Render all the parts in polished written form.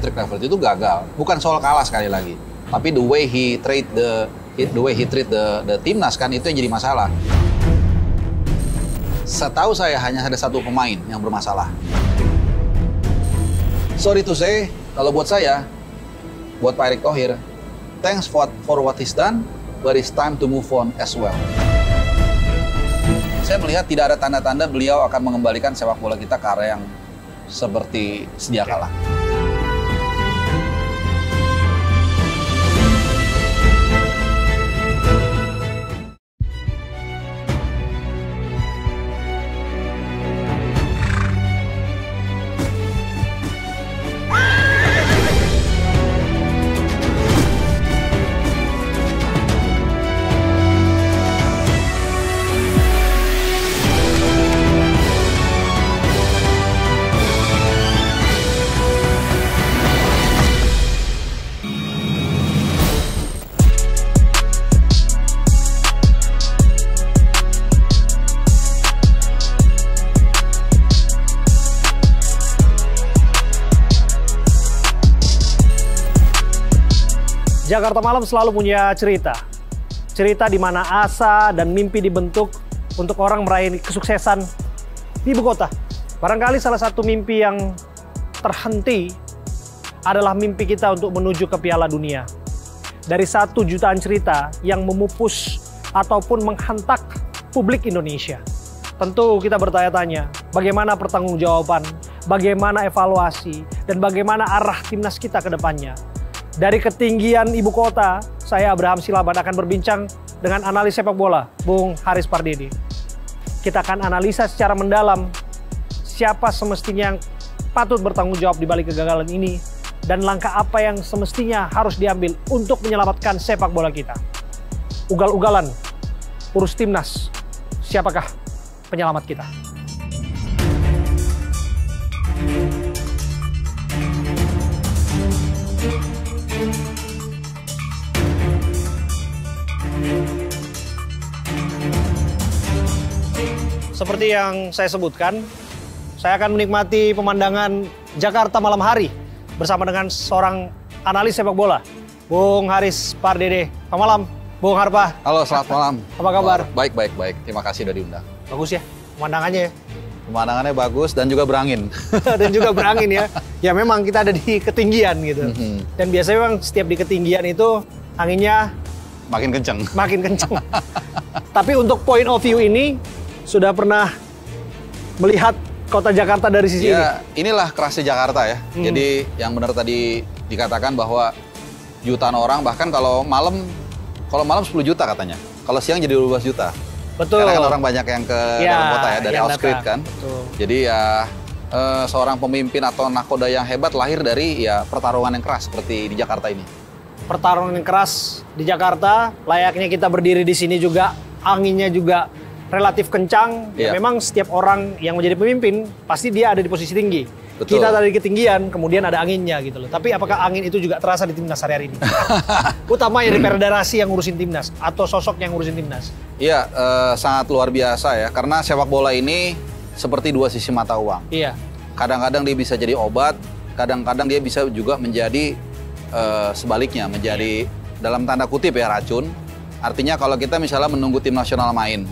Patrick Kluivert itu gagal. Bukan soal kalah sekali lagi, tapi the way he treat the timnas kan itu yang jadi masalah. Setahu saya hanya ada satu pemain yang bermasalah. Sorry to say, kalau buat saya, buat Pak Erick Thohir, thanks for what he's done, but it's time to move on as well. Saya melihat tidak ada tanda-tanda beliau akan mengembalikan sepak bola kita ke arah yang seperti sedia kala. Jakarta Malam selalu punya cerita. Cerita di mana asa dan mimpi dibentuk untuk orang meraih kesuksesan di ibu kota. Barangkali salah satu mimpi yang terhenti adalah mimpi kita untuk menuju ke Piala Dunia. Dari 1 jutaan cerita yang memupus ataupun menghantak publik Indonesia. Tentu kita bertanya-tanya, bagaimana pertanggungjawaban, bagaimana evaluasi, dan bagaimana arah timnas kita ke depannya. Dari ketinggian ibu kota, saya Abraham Silaban akan berbincang dengan analis sepak bola, Bung Haris Pardede. Kita akan analisa secara mendalam siapa semestinya yang patut bertanggung jawab di balik kegagalan ini dan langkah apa yang semestinya harus diambil untuk menyelamatkan sepak bola kita. Ugal-ugalan, urus timnas, siapakah penyelamat kita? Seperti yang saya sebutkan, saya akan menikmati pemandangan Jakarta malam hari bersama dengan seorang analis sepak bola, Bung Haris Pardede. Selamat malam, Bung Harpa. Halo, selamat malam. Apa kabar? Baik. Terima kasih sudah diundang. Bagus ya pemandangannya. Pemandangannya bagus dan juga berangin. Dan juga berangin ya. Ya memang kita ada di ketinggian gitu. Dan biasanya memang setiap di ketinggian itu anginnya makin kenceng. Tapi untuk point of view ini, sudah pernah melihat kota Jakarta dari sisi ini? Inilah kerasnya Jakarta ya. Jadi yang benar tadi dikatakan bahwa jutaan orang, bahkan kalau malam 10 juta katanya. Kalau siang jadi 12 juta. Betul. Karena kan orang banyak yang ke dalam kota ya, dari outskirts kan. Betul. Jadi ya seorang pemimpin atau nakoda yang hebat lahir dari ya pertarungan yang keras seperti di Jakarta ini. Pertarungan yang keras di Jakarta, layaknya kita berdiri di sini juga, anginnya juga relatif kencang. Ya memang setiap orang yang menjadi pemimpin pasti dia ada di posisi tinggi. Betul. Kita dari ketinggian, kemudian ada anginnya gitu loh. Tapi apakah angin itu juga terasa di timnas hari-hari ini? Utamanya di federasi yang ngurusin timnas atau sosok yang ngurusin timnas? Iya, sangat luar biasa ya. Karena sepak bola ini seperti dua sisi mata uang. Iya. Kadang-kadang dia bisa jadi obat, kadang-kadang dia bisa juga menjadi sebaliknya, menjadi dalam tanda kutip ya racun. Artinya kalau kita misalnya menunggu tim nasional main,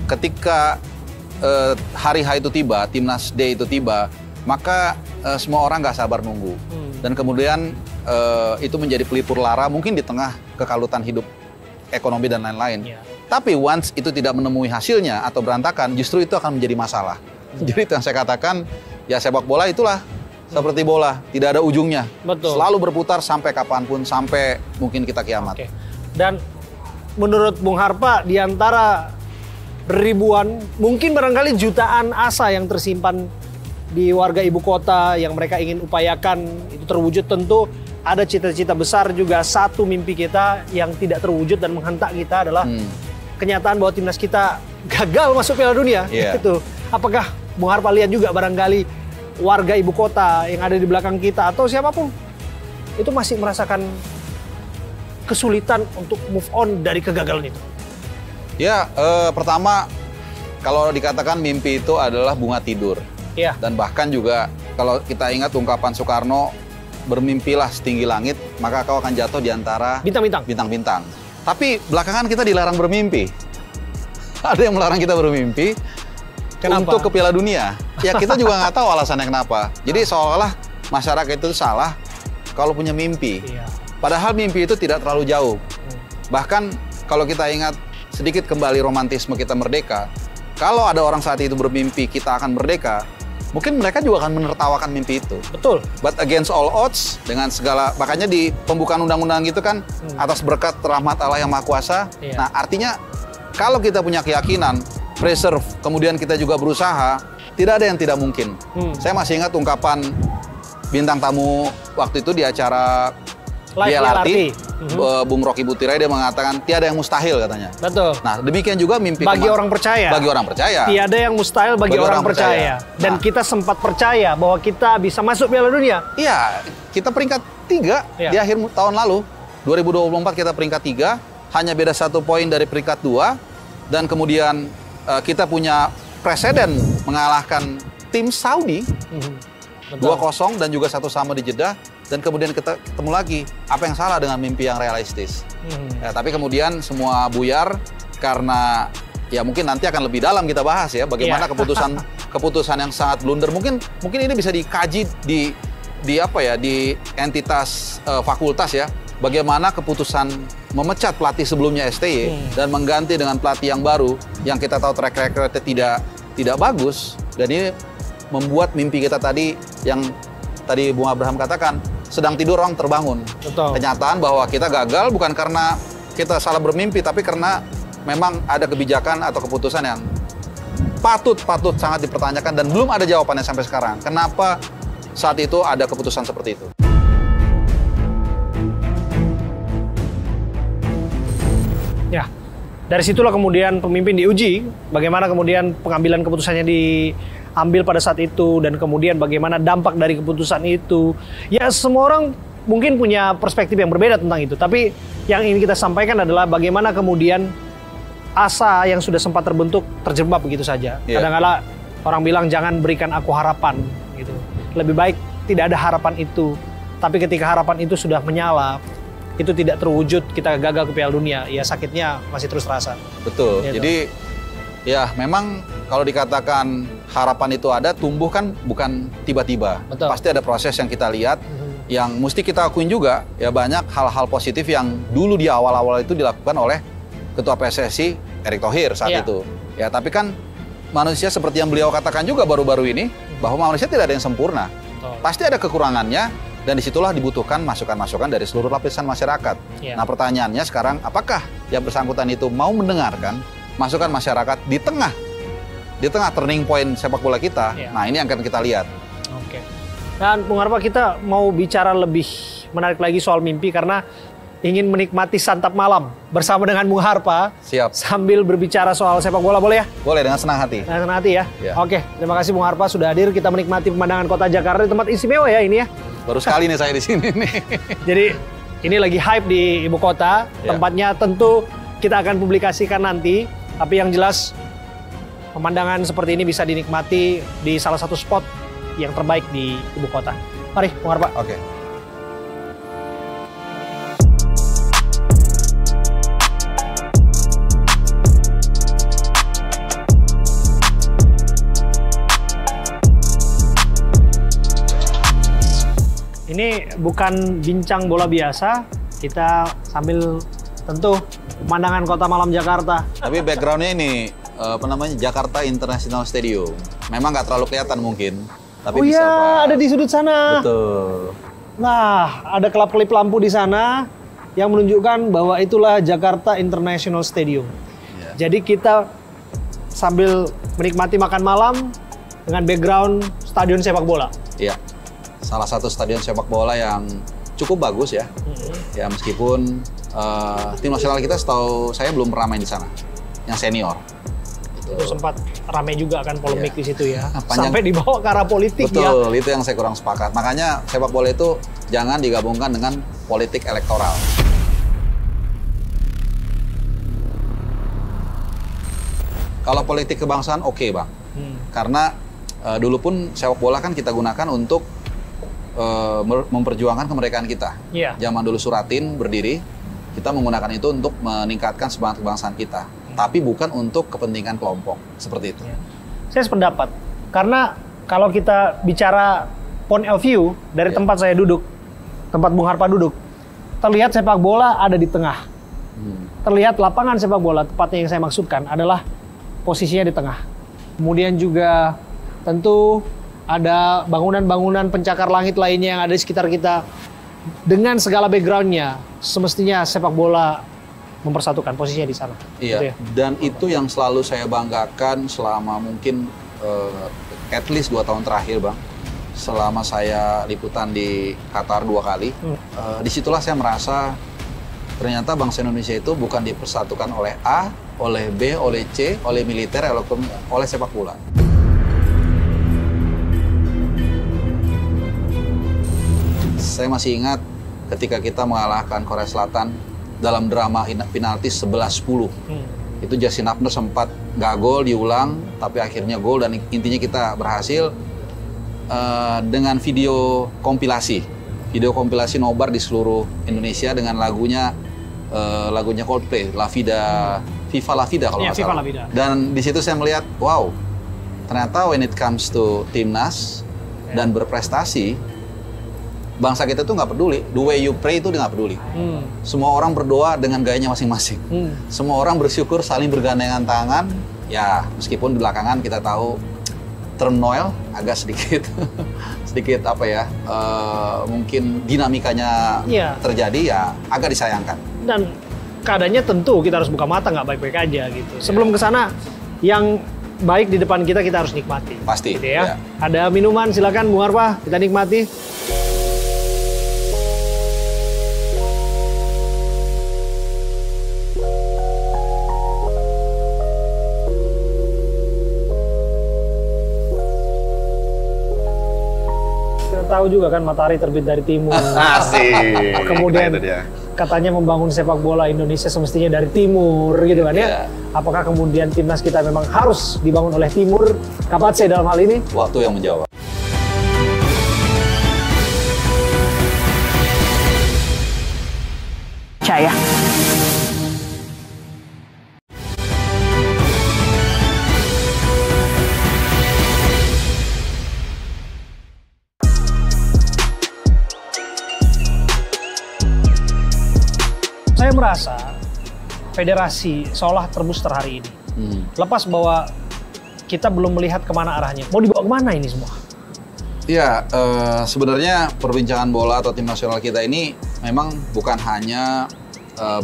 ketika hari H itu tiba, Timnas Day itu tiba, maka semua orang nggak sabar nunggu. Dan kemudian itu menjadi pelipur lara mungkin di tengah kekalutan hidup ekonomi dan lain-lain. Tapi once itu tidak menemui hasilnya atau berantakan, justru itu akan menjadi masalah. Jadi itu yang saya katakan, ya sepak bola itulah seperti bola, tidak ada ujungnya. Betul. Selalu berputar sampai kapanpun, sampai mungkin kita kiamat. Oke. Dan menurut Bung Harpa, di antara ribuan, mungkin barangkali jutaan asa yang tersimpan di warga ibu kota yang mereka ingin upayakan itu terwujud, tentu ada cita-cita besar juga. Satu mimpi kita yang tidak terwujud dan menghentak kita adalah kenyataan bahwa timnas kita gagal masuk Piala Dunia. Itu. Apakah Bung Harpa lihat juga barangkali warga ibu kota yang ada di belakang kita atau siapapun itu masih merasakan kesulitan untuk move on dari kegagalan itu? Ya, pertama kalau dikatakan mimpi itu adalah bunga tidur. Iya. Dan bahkan juga kalau kita ingat ungkapan Soekarno, bermimpilah setinggi langit, maka kau akan jatuh di antara bintang-bintang. Tapi belakangan kita dilarang bermimpi. Ada yang melarang kita bermimpi. Kenapa? Untuk ke Piala Dunia. Ya kita juga nggak tahu alasannya kenapa. Jadi seolah-olah masyarakat itu salah kalau punya mimpi. Iya. Padahal mimpi itu tidak terlalu jauh. Bahkan kalau kita ingat sedikit kembali romantisme kita merdeka, kalau ada orang saat itu bermimpi kita akan merdeka, mungkin mereka juga akan menertawakan mimpi itu. Betul. But against all odds, dengan segala, makanya di pembukaan undang-undang gitu kan, atas berkat rahmat Allah yang Maha Kuasa. Iya. Nah, artinya kalau kita punya keyakinan, preserve, kemudian kita juga berusaha, tidak ada yang tidak mungkin. Saya masih ingat ungkapan bintang tamu waktu itu di acara LRT. Bung Rocky Butirai, dia mengatakan tiada yang mustahil katanya. Betul. Nah, demikian juga mimpi bagi orang percaya. Bagi orang percaya. Tiada yang mustahil bagi orang percaya. Dan kita sempat percaya bahwa kita bisa masuk Piala Dunia. Iya, kita peringkat 3 di akhir tahun lalu. 2024 kita peringkat 3, hanya beda 1 poin dari peringkat 2. Dan kemudian kita punya presiden mengalahkan tim Saudi 2-0 dan juga 1-1 di Jeddah. Dan kemudian kita ketemu lagi, apa yang salah dengan mimpi yang realistis? Ya, tapi kemudian semua buyar karena ya mungkin nanti akan lebih dalam kita bahas ya, bagaimana keputusan yang sangat blunder. Mungkin ini bisa dikaji di apa ya, di entitas fakultas ya, bagaimana keputusan memecat pelatih sebelumnya STY dan mengganti dengan pelatih yang baru yang kita tahu track record-nya tidak bagus, dan ini membuat mimpi kita tadi yang tadi Bung Abraham katakan, sedang tidur orang terbangun. Betul. Kenyataan bahwa kita gagal bukan karena kita salah bermimpi, tapi karena memang ada kebijakan atau keputusan yang patut sangat dipertanyakan dan belum ada jawabannya sampai sekarang. Kenapa saat itu ada keputusan seperti itu? Ya, dari situlah kemudian pemimpin diuji, bagaimana kemudian pengambilan keputusannya diambil pada saat itu, dan kemudian bagaimana dampak dari keputusan itu. Ya, semua orang mungkin punya perspektif yang berbeda tentang itu, tapi yang ingin kita sampaikan adalah bagaimana kemudian asa yang sudah sempat terbentuk terjebak begitu saja. Kadang-kala orang bilang jangan berikan aku harapan gitu. Lebih baik tidak ada harapan itu. Tapi ketika harapan itu sudah menyala, itu tidak terwujud, kita gagal ke Piala Dunia, ya sakitnya masih terus terasa. Betul. Gitu. Jadi ya memang kalau dikatakan harapan itu ada, tumbuh kan bukan tiba-tiba. Pasti ada proses yang kita lihat, yang mesti kita akuin juga. Ya banyak hal-hal positif yang dulu di awal-awal itu dilakukan oleh Ketua PSSI Erick Thohir saat itu. Ya tapi kan manusia seperti yang beliau katakan juga baru-baru ini, bahwa manusia tidak ada yang sempurna. Pasti ada kekurangannya. Dan disitulah dibutuhkan masukan-masukan dari seluruh lapisan masyarakat. Nah pertanyaannya sekarang, apakah yang bersangkutan itu mau mendengarkan masukan masyarakat di tengah turning point sepak bola kita? Nah ini yang akan kita lihat. Oke. Dan Bung Harpa, kita mau bicara lebih menarik lagi soal mimpi karena ingin menikmati santap malam bersama dengan Bung Harpa. Siap. Sambil berbicara soal sepak bola, boleh ya? Boleh, dengan senang hati. Dengan senang hati ya? Oke, terima kasih Bung Harpa sudah hadir. Kita menikmati pemandangan kota Jakarta di tempat istimewa ya ini ya. Baru sekali nih saya di sini nih. Jadi ini lagi hype di ibu kota. Tempatnya tentu kita akan publikasikan nanti. Tapi yang jelas pemandangan seperti ini bisa dinikmati di salah satu spot yang terbaik di ibu kota. Mari, Bung Harpa. Oke. Ini bukan bincang bola biasa, kita sambil tentu pemandangan kota malam Jakarta. Tapi backgroundnya ini, Jakarta International Stadium. Memang nggak terlalu kelihatan mungkin. Tapi bisa ada di sudut sana. Betul. Nah, ada kelap-kelip lampu di sana yang menunjukkan bahwa itulah Jakarta International Stadium. Jadi kita sambil menikmati makan malam dengan background stadion sepak bola. Iya. Salah satu stadion sepak bola yang cukup bagus ya. Ya meskipun tim nasional kita setahu saya belum pernah main di sana. Yang senior. Itu sempat ramai juga kan polemik di situ ya. Sampai dibawa ke arah politik. Betul, itu yang saya kurang sepakat. Makanya sepak bola itu jangan digabungkan dengan politik elektoral. Kalau politik kebangsaan oke, Bang. Karena dulu pun sepak bola kan kita gunakan untuk memperjuangkan kemerdekaan kita. Iya. Zaman dulu Suratin berdiri, kita menggunakan itu untuk meningkatkan semangat kebangsaan kita. Tapi bukan untuk kepentingan kelompok, seperti itu. Iya. Saya sependapat, karena kalau kita bicara point of view dari tempat saya duduk, tempat Bung Harpa duduk, terlihat sepak bola ada di tengah. Terlihat lapangan sepak bola, tepatnya yang saya maksudkan adalah posisinya di tengah. Kemudian juga tentu ada bangunan-bangunan pencakar langit lainnya yang ada di sekitar kita. Dengan segala background-nya, semestinya sepak bola mempersatukan posisinya di sana. Iya, gitu ya? Dan itu yang selalu saya banggakan selama mungkin at least 2 tahun terakhir, Bang. Selama saya liputan di Qatar 2 kali, disitulah saya merasa ternyata bangsa Indonesia itu bukan dipersatukan oleh A, oleh B, oleh C, oleh militer, oleh sepak bola. Saya masih ingat ketika kita mengalahkan Korea Selatan dalam drama penalti 11-10. Itu Justin Hubner sempat nggak gol, diulang, tapi akhirnya gol dan intinya kita berhasil dengan video kompilasi. Video kompilasi nobar di seluruh Indonesia dengan lagunya Coldplay, La Vida, Viva La Vida kalau nggak salah. Dan di situ saya melihat, wow, ternyata when it comes to timnas dan berprestasi, bangsa kita tuh nggak peduli. The way you pray itu nggak peduli. Semua orang berdoa dengan gayanya masing-masing. Semua orang bersyukur saling bergandengan tangan. Ya, meskipun di belakangan kita tahu turmoil agak sedikit mungkin dinamikanya terjadi, ya agak disayangkan. Dan keadaannya tentu kita harus buka mata, nggak baik-baik aja gitu. Sebelum ke sana, yang baik di depan kita harus nikmati. Pasti. Gitu ya. Ada minuman, silakan Bung Harpa, kita nikmati. Tahu juga kan matahari terbit dari timur. Asik. Kemudian katanya membangun sepak bola Indonesia semestinya dari timur gitu kan ya. Apakah kemudian timnas kita memang harus dibangun oleh timur? Kapatse dalam hal ini? Waktu yang menjawab. Percaya. Saya merasa federasi seolah terbooster hari ini. Lepas bahwa kita belum melihat kemana arahnya. Mau dibawa kemana ini semua? Ya, sebenarnya perbincangan bola atau tim nasional kita ini memang bukan hanya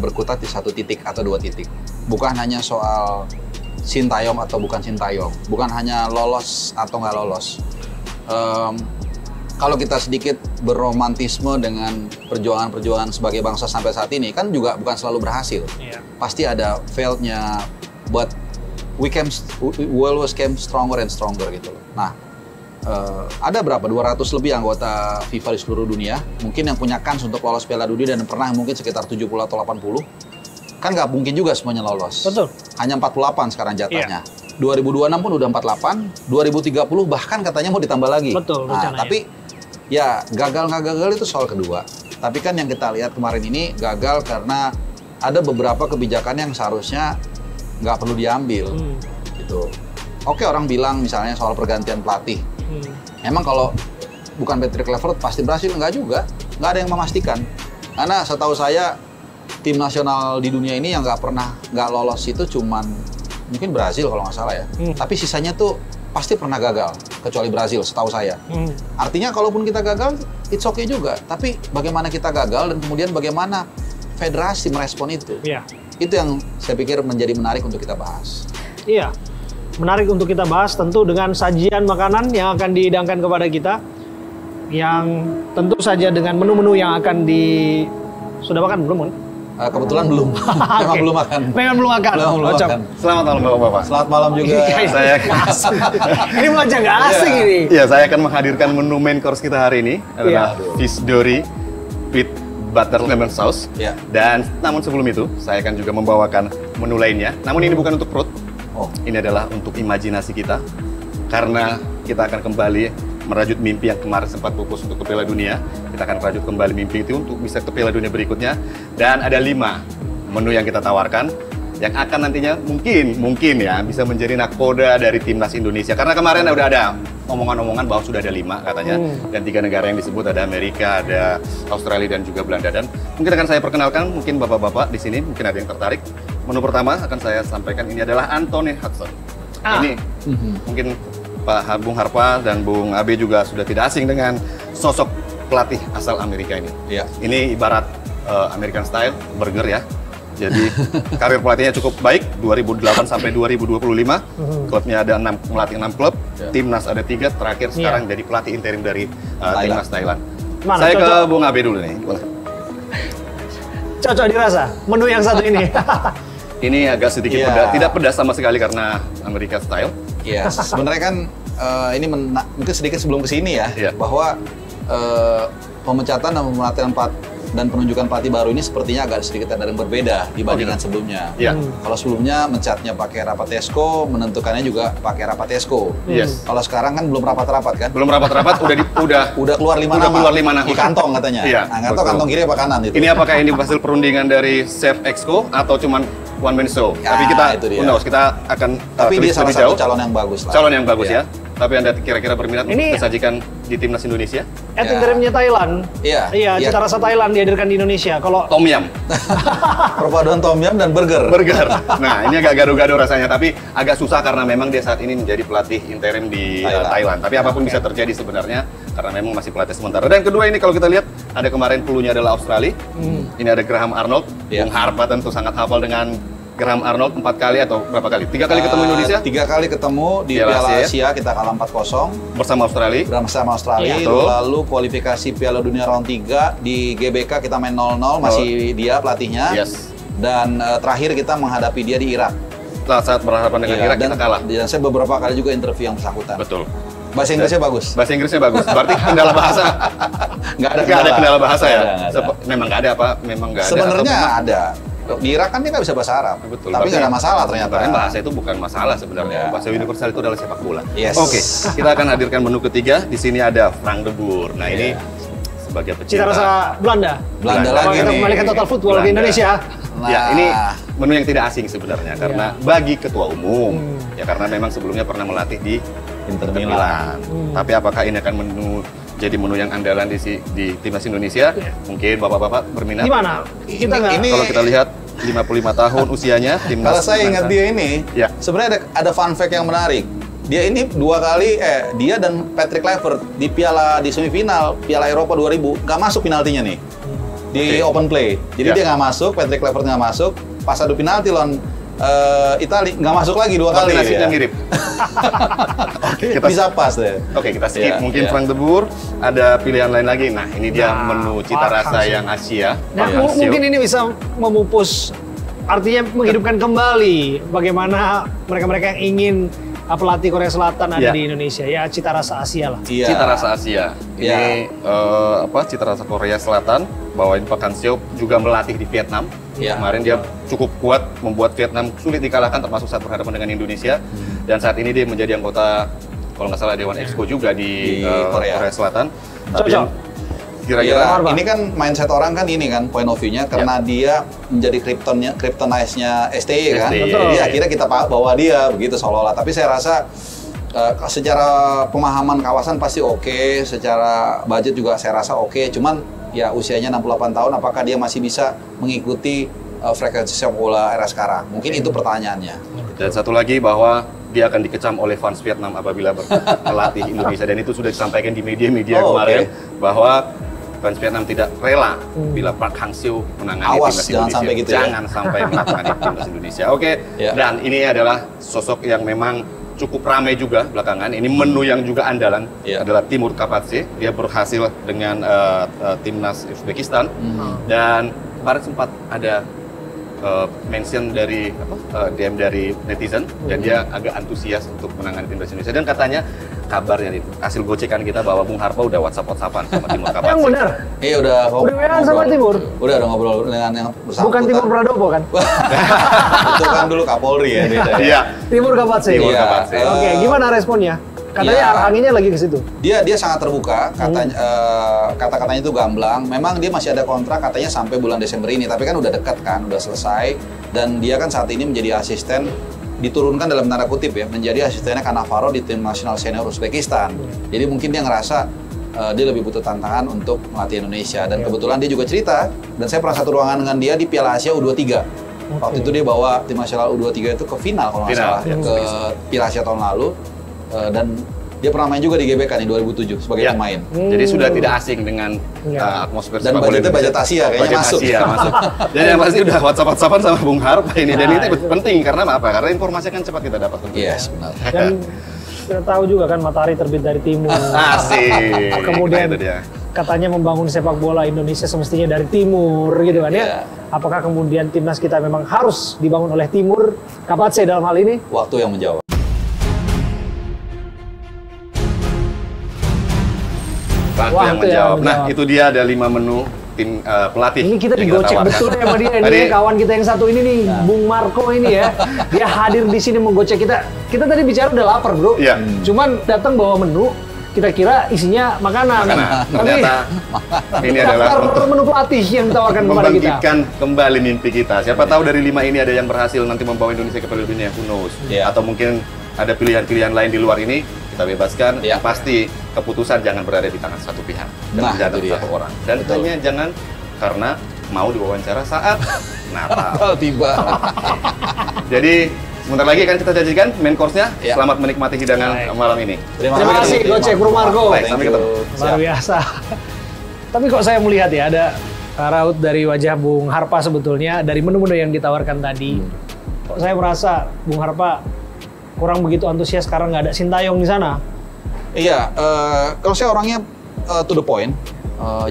berkutat di 1 titik atau 2 titik. Bukan hanya soal Sintayong atau bukan Sintayong. Bukan hanya lolos atau nggak lolos. Kalau kita sedikit berromantisme dengan perjuangan-perjuangan sebagai bangsa sampai saat ini, kan juga bukan selalu berhasil. Pasti ada failed-nya, but we always came stronger and stronger gitu loh. Nah, ada berapa? 200 lebih anggota FIFA di seluruh dunia, mungkin yang punya kans untuk lolos Piala Dunia dan pernah mungkin sekitar 70 atau 80. Kan nggak mungkin juga semuanya lolos. Betul. Hanya 48 sekarang jatahnya. 2026 pun udah 48, 2030 bahkan katanya mau ditambah lagi. Betul, nah, tapi ya gagal nggak gagal itu soal kedua. Tapi kan yang kita lihat kemarin ini gagal karena ada beberapa kebijakan yang seharusnya nggak perlu diambil. Gitu. Oke, orang bilang misalnya soal pergantian pelatih. Emang kalau bukan Patrick Kluivert pasti berhasil? Nggak juga. Nggak ada yang memastikan. Karena setahu saya tim nasional di dunia ini yang nggak lolos itu cuman mungkin Brazil kalau nggak salah ya. Tapi sisanya tuh pasti pernah gagal, kecuali Brazil setahu saya. Artinya kalaupun kita gagal, it's okay juga. Tapi bagaimana kita gagal dan kemudian bagaimana federasi merespon itu. Itu yang saya pikir menjadi menarik untuk kita bahas. Iya, menarik untuk kita bahas tentu dengan sajian makanan yang akan dihidangkan kepada kita. Yang tentu saja dengan menu-menu yang akan Sudah makan belum, kan? Kebetulan belum. Memang belum makan. Memang belum makan. Selamat malam Bapak-Bapak. Selamat malam juga. Saya ini macam nggak asing ini. Iya, saya akan menghadirkan menu main course kita hari ini adalah fish dory with butter lemon sauce. Dan namun sebelum itu, saya akan juga membawakan menu lainnya. Namun ini bukan untuk perut. Ini adalah untuk imajinasi kita. Karena kita akan kembali merajut mimpi yang kemarin sempat pupus untuk ke Piala Dunia. Kita akan rajut kembali mimpi itu untuk bisa ke Piala Dunia berikutnya. Dan ada 5 menu yang kita tawarkan yang akan nantinya mungkin ya bisa menjadi nakoda dari timnas Indonesia. Karena kemarin udah ada omongan-omongan bahwa sudah ada 5 katanya, dan 3 negara yang disebut ada Amerika, ada Australia dan juga Belanda. Dan mungkin akan saya perkenalkan, mungkin bapak-bapak di sini mungkin ada yang tertarik. Menu pertama akan saya sampaikan ini adalah Anthony Hudson. Ini mungkin Pak Bung Harpa dan Bung Abe juga sudah tidak asing dengan sosok pelatih asal Amerika ini. Iya. Ini ibarat American style burger ya. Jadi karir pelatihnya cukup baik, 2008 sampai 2025. Klubnya ada 6, melatih 6 klub, timnas ada 3, terakhir sekarang jadi pelatih interim dari timnas Thailand. Saya ke Bung Abe dulu nih. Boleh. Cocok dirasa menu yang satu ini. Ini agak sedikit pedas, tidak pedas sama sekali karena American style. Iya, sebenarnya kan ini mungkin sedikit sebelum kesini ya, bahwa pemecatan dan pemelataan dan penunjukan pelatih baru ini sepertinya agak sedikit ada yang berbeda dibandingkan sebelumnya. Kalau sebelumnya mencatnya pakai Rapatesco, menentukannya juga pakai Rapatesco. Kalau sekarang kan belum rapat-rapat kan? Belum rapat-rapat, udah keluar 5 nama. Keluar 5 nama. Di kantong katanya. Nah, nggak tahu kantong kiri apa kanan itu. Ini apakah ini hasil perundingan dari Chef Exco atau cuman one man show? Tapi kita akan tapi dia salah satu calon yang bagus lah. Calon yang bagus ya. Tapi Anda kira-kira berminat untuk disajikan di timnas Indonesia? Interimnya Thailand. Iya, cita rasa Thailand dihadirkan di Indonesia. Kalau Tom Yum. Perpaduan Tom Yum dan burger. Nah, ini agak gaduh-gaduh rasanya, tapi agak susah karena memang dia saat ini menjadi pelatih interim di Thailand. Tapi apapun bisa terjadi sebenarnya karena memang masih pelatih sementara. Dan kedua ini kalau kita lihat ada kemarin pelunya adalah Australia. Ini ada Graham Arnold. Bung Harpa tentu sangat hafal dengan Graham Arnold 4 kali atau berapa kali? 3 kali ketemu Indonesia? 3 kali ketemu di Piala Asia kita kalah 4-0 bersama Australia. Lalu kualifikasi Piala Dunia round 3 di GBK kita main 0-0, masih dia pelatihnya. Dan terakhir kita menghadapi dia di Irak. Saat berhadapan dengan Irak kita kalah. Dan saya beberapa kali juga interview yang bersangkutan. Betul. Bahasa Inggrisnya bagus. Bahasa Inggrisnya bagus. Berarti kendala bahasa. Nggak ada kendala bahasa ya. Memang nggak ada apa? Memang nggak ada. Sebenarnya ada. Di Irak kan dia nggak bisa bahasa Arab, tapi nggak ada masalah ternyata. Bahasa itu bukan masalah sebenarnya. Bahasa universal itu adalah sepak bola. Oke, kita akan hadirkan menu ketiga. Di sini ada Frank de Boer. Nah ini sebagai pecinta. Cita rasa Belanda lagi kita kembalikan total football di Indonesia. Ya, ini menu yang tidak asing sebenarnya karena bagi ketua umum, ya karena memang sebelumnya pernah melatih di Inter Milan. Tapi apakah ini akan jadi menu yang andalan di timnas Indonesia? Mungkin bapak-bapak berminat. Gimana? Kalau kita lihat 55 tahun usianya timnas. Kalau saya ingat dia ini, sebenarnya ada fun fact yang menarik. Dia ini 2 kali, dia dan Patrick Kluivert di semifinal Piala Eropa 2000 nggak masuk penaltinya nih di open play. Jadi dia nggak masuk, Patrick Kluivert nggak masuk. Pas adu penalti lawan Italia nggak masuk lagi 2 kali. Nasibnya mirip. Bisa pas deh. Oke, kita skip. Mungkin Frank de Boer, ada pilihan lain lagi. Nah, ini dia menu cita rasa yang Asia. Nah, mungkin ini bisa memupus, artinya menghidupkan kembali bagaimana mereka-mereka yang ingin pelatih Korea Selatan ada di Indonesia. Ya, cita rasa Asia lah. Cita rasa Asia. Ini cita rasa Korea Selatan. Bawain Pak Hang-seo juga melatih di Vietnam. Kemarin dia cukup kuat, membuat Vietnam sulit dikalahkan termasuk saat berhadapan dengan Indonesia. Dan saat ini dia menjadi anggota, kalau nggak salah, Dewan Exco juga di Korea Selatan. Tapi kira-kira ini kan mindset orang kan ini kan point of view-nya karena dia menjadi kryptonite-nya STY kan. Jadi akhirnya kita bawa dia begitu seolah-olah. Tapi saya rasa secara pemahaman kawasan pasti oke, secara budget juga saya rasa oke. Cuman ya usianya 68 tahun, apakah dia masih bisa mengikuti frekuensi sepak bola era sekarang? Mungkin itu pertanyaannya. Dan satu lagi bahwa dia akan dikecam oleh fans Vietnam apabila melatih Indonesia, dan itu sudah disampaikan di media-media kemarin bahwa fans Vietnam tidak rela bila Park Hang-seo menangani timnas Indonesia. Sampai gitu jangan sampai menangani timnas Indonesia. Dan ini adalah sosok yang memang cukup ramai juga belakangan. Ini menu yang juga andalan adalah Timur Kapatse. Dia berhasil dengan timnas Uzbekistan. Dan kemarin sempat ada mention dari DM dari netizen, dan dia agak antusias untuk menangani timnas Indonesia. Dan katanya kabarnya nih, hasil gocekan kita bahwa Bung Harpa udah WhatsApp-WhatsAppan sama Timur Kapatse. Yang benar? Iya udah WA-an sama Timur? Udah ngobrol dengan yang bersangkutan. Bukan Timur Pradopo kan? Itu kan dulu Kapolri ya. Timur Kapatse. Timur Kapatse. Oke, gimana responnya? Katanya Ya. anginnya lagi ke situ. Dia sangat terbuka, kata-katanya itu gamblang. Memang dia masih ada kontrak katanya sampai bulan Desember ini, tapi kan udah dekat kan, udah selesai. Dan dia kan saat ini menjadi asisten, diturunkan dalam tanda kutip ya, menjadi asistennya Cannavaro di tim nasional senior Uzbekistan. Jadi mungkin dia ngerasa dia lebih butuh tantangan untuk melatih Indonesia. Dan kebetulan dia juga cerita, dan saya pernah satu ruangan dengan dia di Piala Asia U23. Waktu itu dia bawa tim nasional U23 itu ke final kalau nggak salah, ke Piala Asia tahun lalu. Dan dia pernah main juga di GBK nih 2007 sebagai pemain. Jadi sudah tidak asing dengan atmosfer Dan sepak bola budgetnya budget Indonesia. Asia kayaknya Budget masuk. Asia masuk. Dan yang pasti udah WhatsApp-WhatsAppan sama Bung Harpa ini. Dan itu penting karena apa? Karena informasi kan cepat kita dapat. Yes, benar. Dan kita tahu juga kan matahari terbit dari timur. Asik. Kemudian Nah, itu dia. katanya membangun sepak bola Indonesia semestinya dari timur gitu kan ya. Iya. Apakah kemudian timnas kita memang harus dibangun oleh timur? Kapatse dalam hal ini? Waktu yang menjawab. Waktu yang menjawab. Nah, itu dia ada 5 menu tim pelatih. Ini kita yang digocek tawarkan. betul ya sama dia. Ini Tadi, kawan kita yang satu ini nih, Bung Marco ini ya. Dia hadir di sini menggocek kita. Kita tadi bicara udah lapar, Bro. Iya. Cuman datang bawa menu, kita kira isinya makanan. Karena Tapi ternyata ini adalah daftar untuk menu pelatih yang ditawarkan kepada kita. membangkitkan kembali mimpi kita. Siapa tahu dari 5 ini ada yang berhasil nanti membawa Indonesia ke Piala Dunia, who knows. Iya. Atau mungkin ada pilihan-pilihan lain di luar ini, kita bebaskan. Iya. Yang pasti keputusan jangan berada di tangan satu pihak dan Nah, jangan itu dia. satu orang. Dan Betul. hanya jangan karena mau diwawancara saat Natal. Oh, tiba. Jadi sebentar lagi kan kita janjikan main course-nya. Iya. Selamat menikmati hidangan Baik. malam ini. Terima kasih, Gocek Bro Marco. Baik, sampai ketemu. Luar biasa. Tapi kok saya melihat ya ada raut dari wajah Bung Harpa sebetulnya dari menu-menu yang ditawarkan tadi. Kok saya merasa Bung Harpa kurang begitu antusias karena nggak ada Sintayong di sana. Iya, kalau saya orangnya to the point.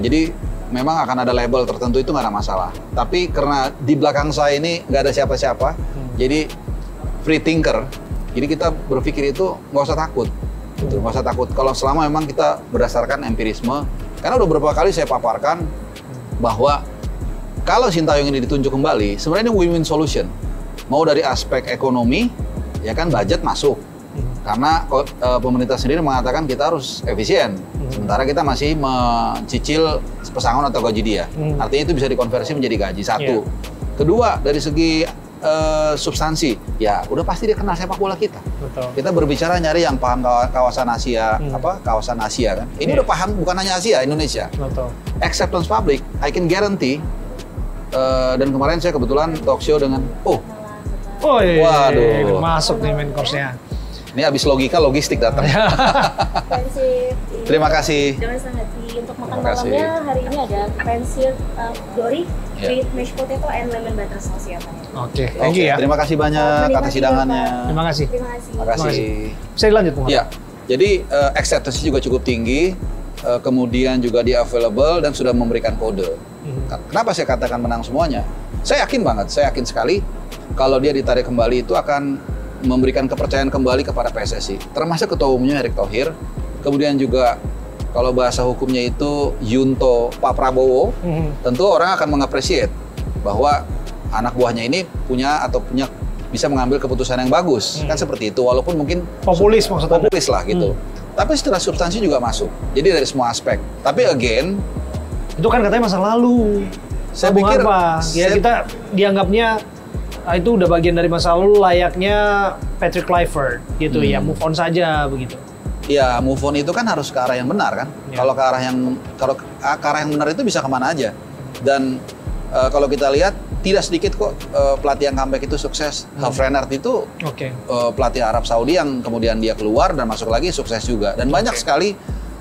Jadi memang akan ada label tertentu itu nggak ada masalah. Tapi karena di belakang saya ini nggak ada siapa-siapa, jadi free thinker. Jadi kita berpikir itu nggak usah takut. Gitu, nggak usah takut. Kalau selama memang kita berdasarkan empirisme, karena udah beberapa kali saya paparkan bahwa kalau Sintayong ini ditunjuk kembali, sebenarnya ini win-win solution. Mau dari aspek ekonomi, ya kan budget masuk. Karena pemerintah sendiri mengatakan kita harus efisien. Sementara kita masih mencicil pesangon atau gaji dia. Artinya itu bisa dikonversi menjadi gaji. Satu. Kedua, dari segi substansi, ya udah pasti dia kenal sepak bola kita. Betul. Kita berbicara nyari yang paham kawasan Asia, kawasan Asia kan. Ini udah paham bukan hanya Asia, Indonesia. Betul. Acceptance public, I can guarantee. Dan kemarin saya kebetulan talk show dengan, Oh iya, Waduh. masuk nih main course-nya. ini habis logika logistik datang. Pensir Terima kasih. dengan sangat hati. Untuk makan Terima kasih. malamnya hari ini ada pensir dory Ya. with mashed potato and lemon butter sauce ya Pak. Oke, thank you ya. Terima kasih banyak Terima atas kasih, hidangannya. Bapak. Terima kasih. Terima kasih. Terima kasih. Bisa dilanjut, Bung Harpa? Ya, jadi acceptance juga cukup tinggi, kemudian juga dia available dan sudah memberikan kode. Kenapa saya katakan menang semuanya? Saya yakin banget, saya yakin sekali kalau dia ditarik kembali itu akan memberikan kepercayaan kembali kepada PSSI. Termasuk ketua umumnya Erick Thohir, kemudian juga kalau bahasa hukumnya itu Yunto Pak Prabowo, tentu orang akan mengapresiasi bahwa anak buahnya ini punya bisa mengambil keputusan yang bagus. Kan seperti itu, walaupun mungkin Populis maksudnya. populis lah gitu. Tapi setelah substansi juga masuk. Jadi dari semua aspek. Tapi again, Itu kan katanya masa lalu. Saya Bung pikir- Harpa. Ya saya- kita dianggapnya itu udah bagian dari masa lalu, layaknya Patrick Kluivert gitu ya, move on saja begitu. ya move on itu kan harus ke arah yang benar kan. Ya. Kalau ke arah yang benar itu bisa kemana aja. Dan kalau kita lihat tidak sedikit kok pelatih yang comeback itu sukses. Renard itu Oke. pelatih Arab Saudi yang kemudian dia keluar dan masuk lagi sukses juga. Dan banyak sekali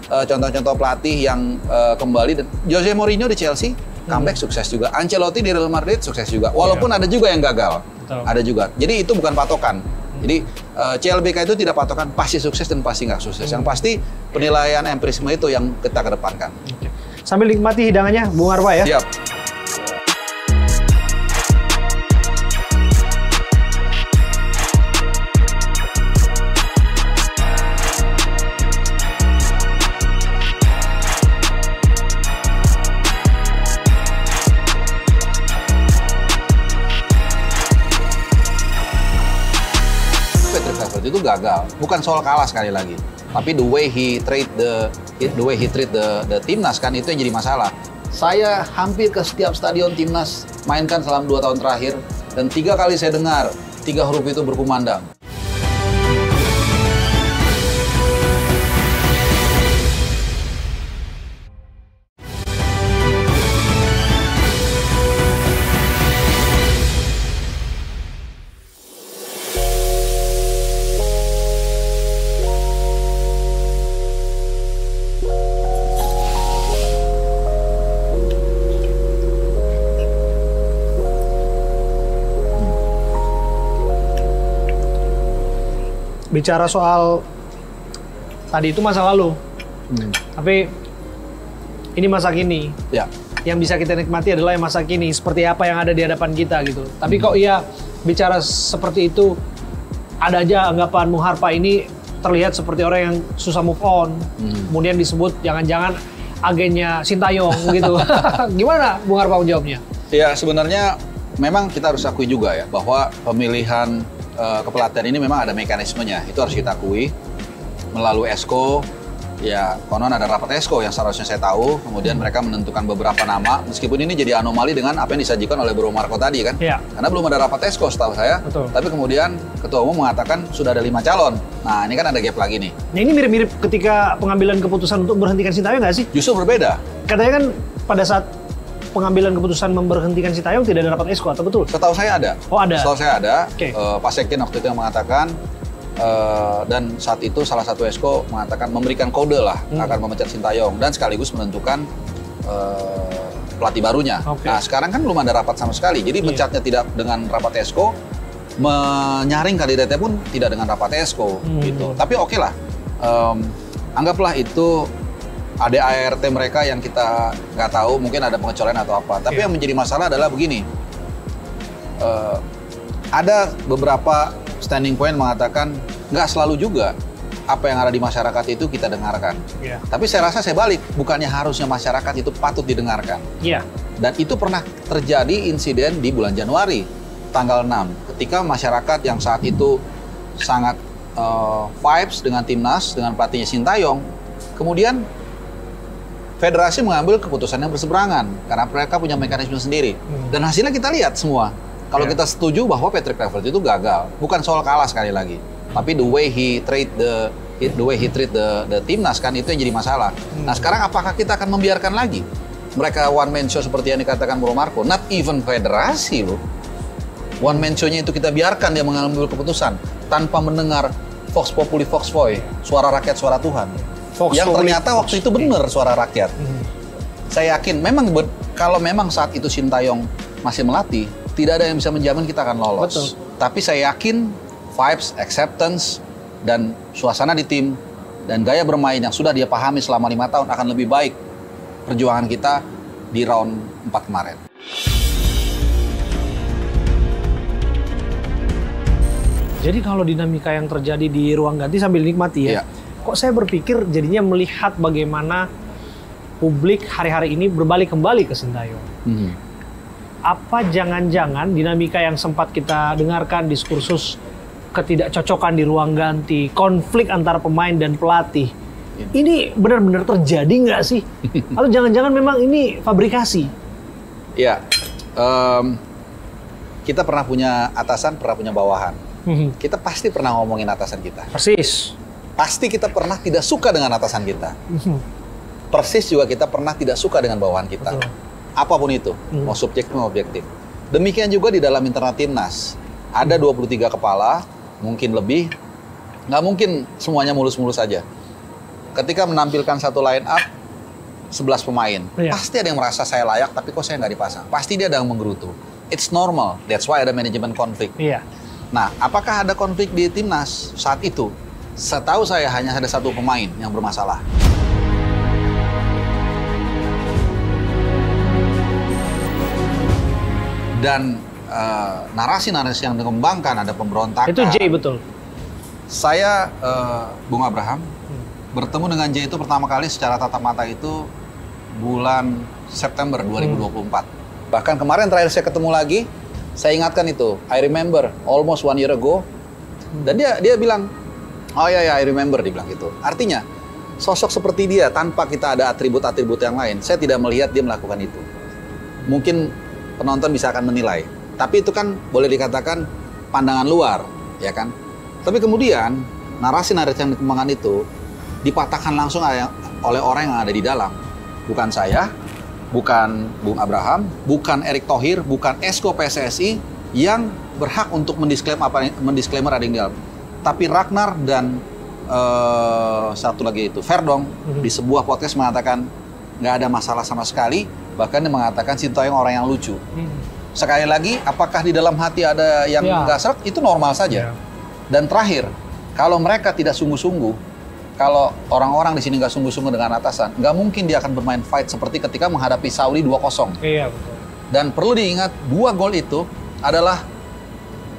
contoh-contoh pelatih yang kembali. Jose Mourinho di Chelsea comeback sukses juga. Ancelotti di Real Madrid sukses juga. Walaupun ada juga yang gagal. Betul. Ada juga. Jadi itu bukan patokan. Jadi CLBK itu tidak patokan pasti sukses dan pasti nggak sukses. Yang pasti penilaian empirisme itu yang kita kedepankan. Oke. Sambil nikmati hidangannya, Bung Harpa ya. Siap. Patrick Kluivert itu gagal, bukan soal kalah sekali lagi. Tapi the way he treat the timnas kan itu yang jadi masalah. Saya hampir ke setiap stadion timnas mainkan selama 2 tahun terakhir dan 3 kali saya dengar 3 huruf itu berkumandang. Bicara soal tadi itu masa lalu, tapi ini masa kini. Ya. Yang bisa kita nikmati adalah yang masa kini, seperti apa yang ada di hadapan kita gitu. Tapi kok iya bicara seperti itu, ada aja anggapan Bung Harpa ini terlihat seperti orang yang susah move on. Kemudian disebut jangan-jangan agennya Sintayong gitu. Gimana Bung Harpa menjawabnya? Ya sebenarnya memang kita harus akui juga ya bahwa pemilihan kepelatihan ini memang ada mekanismenya, itu harus kita akui. Melalui ESCO, ya konon ada rapat ESCO yang seharusnya saya tahu, kemudian mereka menentukan beberapa nama, meskipun ini jadi anomali dengan apa yang disajikan oleh Bro Marco tadi kan, karena belum ada rapat ESCO setahu saya. Betul. Tapi kemudian Ketua Umum mengatakan sudah ada 5 calon, nah ini kan ada gap lagi nih. Nah ini mirip-mirip ketika pengambilan keputusan untuk berhentikan Sintayong nggak sih? Justru berbeda. Katanya kan pada saat pengambilan keputusan memberhentikan Sintayong tidak ada rapat ESCO, atau betul? Setahu saya ada. Oh ada? Setahu saya ada, Oke. Pak Sekjen waktu itu yang mengatakan, dan saat itu salah satu ESCO mengatakan memberikan kode lah akan memecat Sintayong dan sekaligus menentukan pelatih barunya. Okay. Nah sekarang kan belum ada rapat sama sekali, jadi pecatnya tidak dengan rapat ESCO, menyaring kandidatnya pun tidak dengan rapat ESCO gitu. Tapi oke lah, anggaplah itu ADART mereka yang kita nggak tahu, mungkin ada pengecualian atau apa. Tapi yang menjadi masalah adalah begini, ada beberapa standing point mengatakan nggak selalu juga apa yang ada di masyarakat itu kita dengarkan. Tapi saya rasa saya balik, bukannya harusnya masyarakat itu patut didengarkan. Dan itu pernah terjadi insiden di bulan Januari, tanggal 6, ketika masyarakat yang saat itu sangat vibes dengan timnas, dengan pelatihnya Sintayong, kemudian federasi mengambil keputusan yang berseberangan karena mereka punya mekanisme sendiri. Dan hasilnya kita lihat semua. Kalau kita setuju bahwa Patrick Kluivert itu gagal, bukan soal kalah sekali lagi, tapi the way he treat the timnas kan itu yang jadi masalah. Nah sekarang apakah kita akan membiarkan lagi mereka one man show seperti yang dikatakan Bro Marco? Not even federasi loh. One man show-nya itu kita biarkan dia mengambil keputusan tanpa mendengar Vox Populi Vox Voi, suara rakyat suara Tuhan. Yang ternyata waktu itu benar suara rakyat. Saya yakin memang kalau memang saat itu Sintayong masih melatih, tidak ada yang bisa menjamin kita akan lolos. Betul. Tapi saya yakin vibes, acceptance, dan suasana di tim dan gaya bermain yang sudah dia pahami selama 5 tahun akan lebih baik perjuangan kita di round 4 kemarin. Jadi kalau dinamika yang terjadi di ruang ganti sambil nikmati ya. Kok saya berpikir jadinya melihat bagaimana publik hari-hari ini berbalik kembali ke Sintayong. Apa jangan-jangan dinamika yang sempat kita dengarkan, diskursus ketidakcocokan di ruang ganti, konflik antara pemain dan pelatih, ini benar-benar terjadi nggak sih? Atau jangan-jangan memang ini fabrikasi? Ya, kita pernah punya atasan, pernah punya bawahan. Kita pasti pernah ngomongin atasan kita. Persis. Pasti kita pernah tidak suka dengan atasan kita. Persis juga kita pernah tidak suka dengan bawahan kita. Betul. Apapun itu, mau subjektif mau objektif. Demikian juga di dalam internal timnas. Ada 23 kepala, mungkin lebih. Nggak mungkin semuanya mulus-mulus saja. Ketika menampilkan satu line up, 11 pemain. Pasti ada yang merasa saya layak, tapi kok saya nggak dipasang. Pasti dia ada yang menggerutu. It's normal, that's why ada manajemen konflik. Nah, apakah ada konflik di timnas saat itu? Setahu saya hanya ada satu pemain yang bermasalah. Dan narasi-narasi yang dikembangkan, ada pemberontakan. Itu Jay betul? Saya, Bung Abraham, bertemu dengan Jay itu pertama kali secara tatap mata itu bulan September 2024. Bahkan kemarin terakhir saya ketemu lagi, saya ingatkan itu. I remember almost 1 year ago. Dan dia bilang, Oh iya, I remember dia bilang gitu. Artinya, sosok seperti dia tanpa kita ada atribut-atribut yang lain, saya tidak melihat dia melakukan itu. Mungkin penonton bisa akan menilai. Tapi itu kan boleh dikatakan pandangan luar, ya kan? Tapi kemudian, narasi-narasi yang dikembangkan itu dipatahkan langsung oleh orang yang ada di dalam. Bukan saya, bukan Bung Abraham, bukan Erick Thohir, bukan Esko PSSI yang berhak untuk mendisklaimer ada yang di dalam. Tapi Ragnar dan satu lagi itu Verdong di sebuah podcast mengatakan nggak ada masalah sama sekali, bahkan dia mengatakan Sintayong orang yang lucu. Sekali lagi, apakah di dalam hati ada yang nggak serak? Itu normal saja. Dan terakhir, kalau mereka tidak sungguh-sungguh, kalau orang-orang di sini nggak sungguh-sungguh dengan atasan, nggak mungkin dia akan bermain fight seperti ketika menghadapi Saudi 2-0. Iya, betul. Dan perlu diingat, 2 gol itu adalah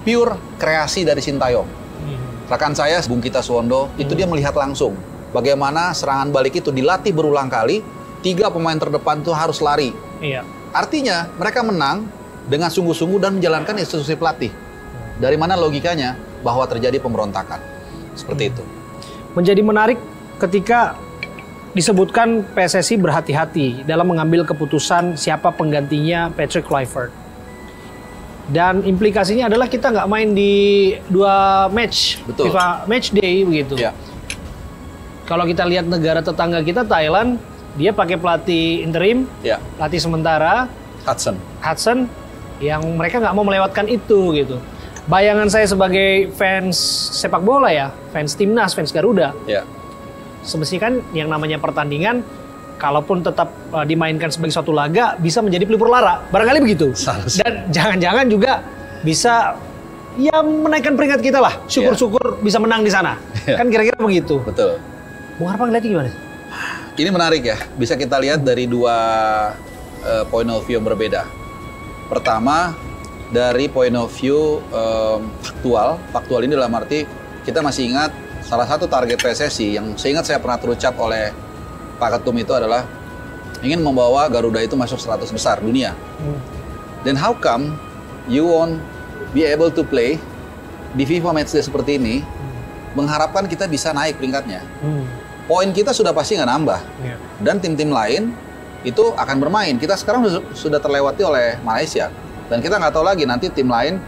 pure kreasi dari Sintayong. Rekan saya, Bung Kita Suwondo, itu dia melihat langsung bagaimana serangan balik itu dilatih berulang kali, 3 pemain terdepan itu harus lari. Iya. Artinya, mereka menang dengan sungguh-sungguh dan menjalankan instruksi pelatih. Dari mana logikanya bahwa terjadi pemberontakan? Seperti itu. Menjadi menarik ketika disebutkan PSSI berhati-hati dalam mengambil keputusan siapa penggantinya Patrick Kluivert. Dan implikasinya adalah kita nggak main di 2 match, Betul. FIFA Match Day begitu. Ya. Kalau kita lihat negara tetangga kita, Thailand, dia pakai pelatih interim, Ya. pelatih sementara, Hudson, yang mereka nggak mau melewatkan itu gitu. Bayangan saya sebagai fans sepak bola ya, fans timnas, fans Garuda, Ya. semestinya kan yang namanya pertandingan, kalaupun tetap dimainkan sebagai suatu laga, bisa menjadi pelipur lara. Barangkali begitu. Dan jangan-jangan juga bisa ya menaikkan peringkat kita lah. Syukur-syukur bisa menang di sana. Kan kira-kira begitu. Betul. Bung Harpan ngeliatnya gimana? Ini menarik ya. Bisa kita lihat dari 2 point of view yang berbeda. Pertama, dari point of view faktual. Faktual ini dalam arti kita masih ingat salah satu target PSSI yang seingat saya pernah terucap oleh Pak Ketum itu adalah ingin membawa Garuda itu masuk 100 besar dunia. Dan how come you won't be able to play di FIFA Matchday seperti ini, mengharapkan kita bisa naik peringkatnya. Poin kita sudah pasti nggak nambah. Dan tim-tim lain itu akan bermain. Kita sekarang sudah terlewati oleh Malaysia. Dan kita nggak tahu lagi nanti tim lain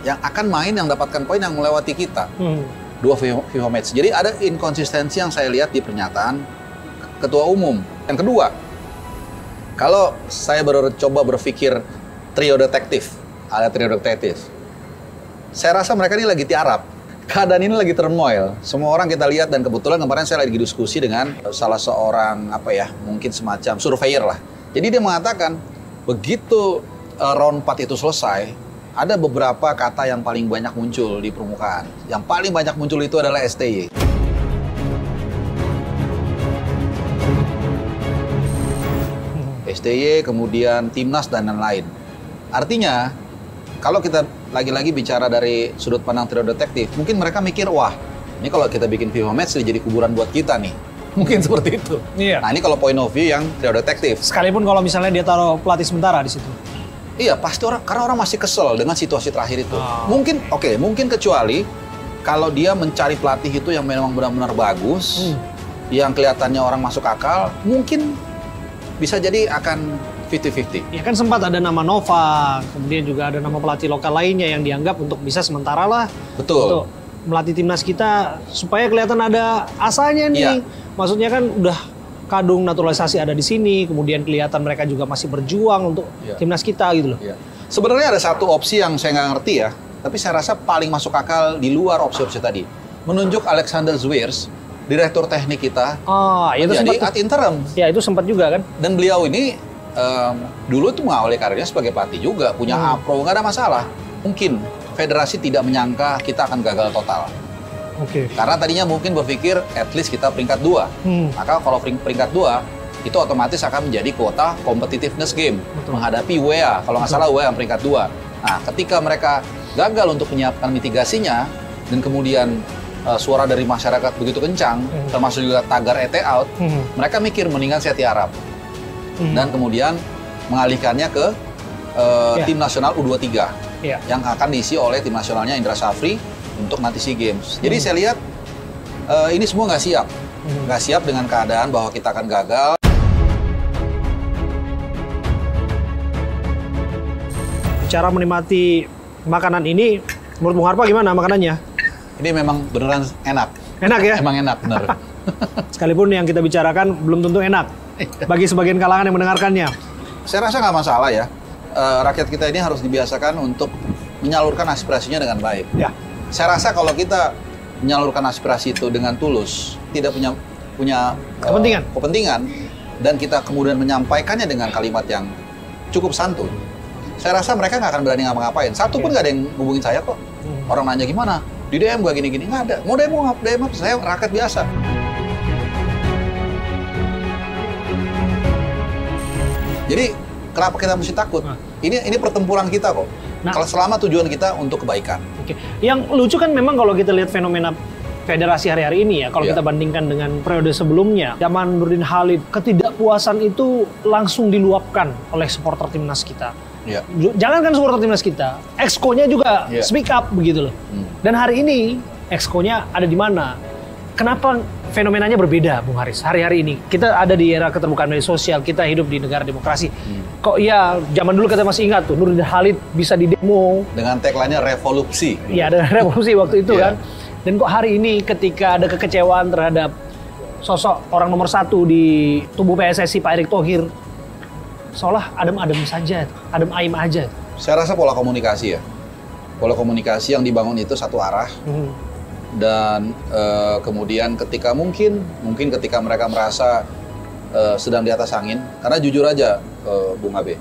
yang akan main yang dapatkan poin yang melewati kita. 2 FIFA Match. Jadi ada inkonsistensi yang saya lihat di pernyataan Ketua Umum. Yang kedua, kalau saya baru coba berpikir trio detektif, ada trio detektif. Saya rasa mereka ini lagi tiarap. Keadaan ini lagi turmoil. Semua orang kita lihat, dan kebetulan kemarin saya lagi diskusi dengan salah seorang mungkin semacam surveyor lah. Jadi dia mengatakan begitu round 4 itu selesai, ada beberapa kata yang paling banyak muncul di permukaan. Yang paling banyak muncul itu adalah STY. STY, kemudian Timnas, dan lain-lain. Artinya, kalau kita lagi-lagi bicara dari sudut pandang trio detektif, mungkin mereka mikir, wah, ini kalau kita bikin FIFA Match jadi kuburan buat kita nih. Mungkin seperti itu. Iya. Nah, ini kalau point of view yang trio detektif. Sekalipun kalau misalnya dia taruh pelatih sementara di situ. Iya, pasti karena orang masih kesel dengan situasi terakhir itu. Mungkin kecuali kalau dia mencari pelatih itu yang memang benar-benar bagus, yang kelihatannya orang masuk akal, mungkin bisa jadi akan 50-50. Ya kan sempat ada nama Nova, kemudian juga ada nama pelatih lokal lainnya yang dianggap untuk bisa sementara lah. Betul. Untuk melatih timnas kita supaya kelihatan ada asanya nih. Iya. Maksudnya kan udah kadung naturalisasi ada di sini, kemudian kelihatan mereka juga masih berjuang untuk timnas kita gitu loh. Iya. Sebenarnya ada satu opsi yang saya nggak ngerti ya, tapi saya rasa paling masuk akal di luar opsi-opsi tadi. Menunjuk Alexander Zwiers, direktur teknik kita, Itu jadi sempat ad interim. Ya itu sempat juga kan. Dan beliau ini dulu tuh mengawali karirnya sebagai pelatih juga, punya APRO, nggak ada masalah. Mungkin federasi tidak menyangka kita akan gagal total. Oke. Karena tadinya mungkin berpikir at least kita peringkat 2. Maka kalau peringkat 2, itu otomatis akan menjadi kuota competitiveness game. Betul. Menghadapi UEA, kalau nggak salah UEA yang peringkat 2. Nah, ketika mereka gagal untuk menyiapkan mitigasinya, dan kemudian suara dari masyarakat begitu kencang, termasuk juga tagar ET out, mereka mikir mendingan saya tiarap. Dan kemudian mengalihkannya ke tim nasional U23 yang akan diisi oleh tim nasionalnya Indra Safri untuk nanti SEA Games. Jadi saya lihat Ini semua nggak siap. Nggak siap dengan keadaan bahwa kita akan gagal. Cara menikmati makanan ini, menurut Bung Harpa gimana makanannya? Ini memang beneran enak. Enak ya? Emang enak, bener. Sekalipun yang kita bicarakan belum tentu enak bagi sebagian kalangan yang mendengarkannya. Saya rasa nggak masalah ya. Rakyat kita ini harus dibiasakan untuk menyalurkan aspirasinya dengan baik. Ya. Saya rasa kalau kita menyalurkan aspirasi itu dengan tulus, tidak punya kepentingan, dan kita kemudian menyampaikannya dengan kalimat yang cukup santun, saya rasa mereka nggak akan berani ngapa-ngapain. Satu pun nggak ada yang hubungin saya kok. Orang nanya gimana? Di DM gue gini-gini, nggak ada. Mau DM apa? Saya rakyat biasa. Jadi kenapa kita mesti takut? Ini pertempuran kita kok. Kalau selama tujuan kita untuk kebaikan. Oke. Yang lucu kan memang kalau kita lihat fenomena federasi hari-hari ini ya, kalau kita bandingkan dengan periode sebelumnya, zaman Nurdin Halid, ketidakpuasan itu langsung diluapkan oleh supporter timnas kita. Ya. Jangankan supporter timnas kita, exco-nya juga speak up begitu loh. Dan hari ini exco-nya ada di mana? Kenapa fenomenanya berbeda, Bung Haris? Hari-hari ini kita ada di era keterbukaan media sosial, kita hidup di negara demokrasi. Kok ya zaman dulu kita masih ingat tuh Nurdin Halid bisa didemo dengan tagline-nya revolusi. Iya, ada revolusi waktu itu kan. Dan kok hari ini ketika ada kekecewaan terhadap sosok orang nomor 1 di tubuh PSSI Pak Erick Thohir, seolah adem-adem saja, adem ayem aja. Saya rasa pola komunikasi ya. Pola komunikasi yang dibangun itu satu arah. Dan kemudian ketika mungkin ketika mereka merasa sedang di atas angin, karena jujur aja Bung Abe,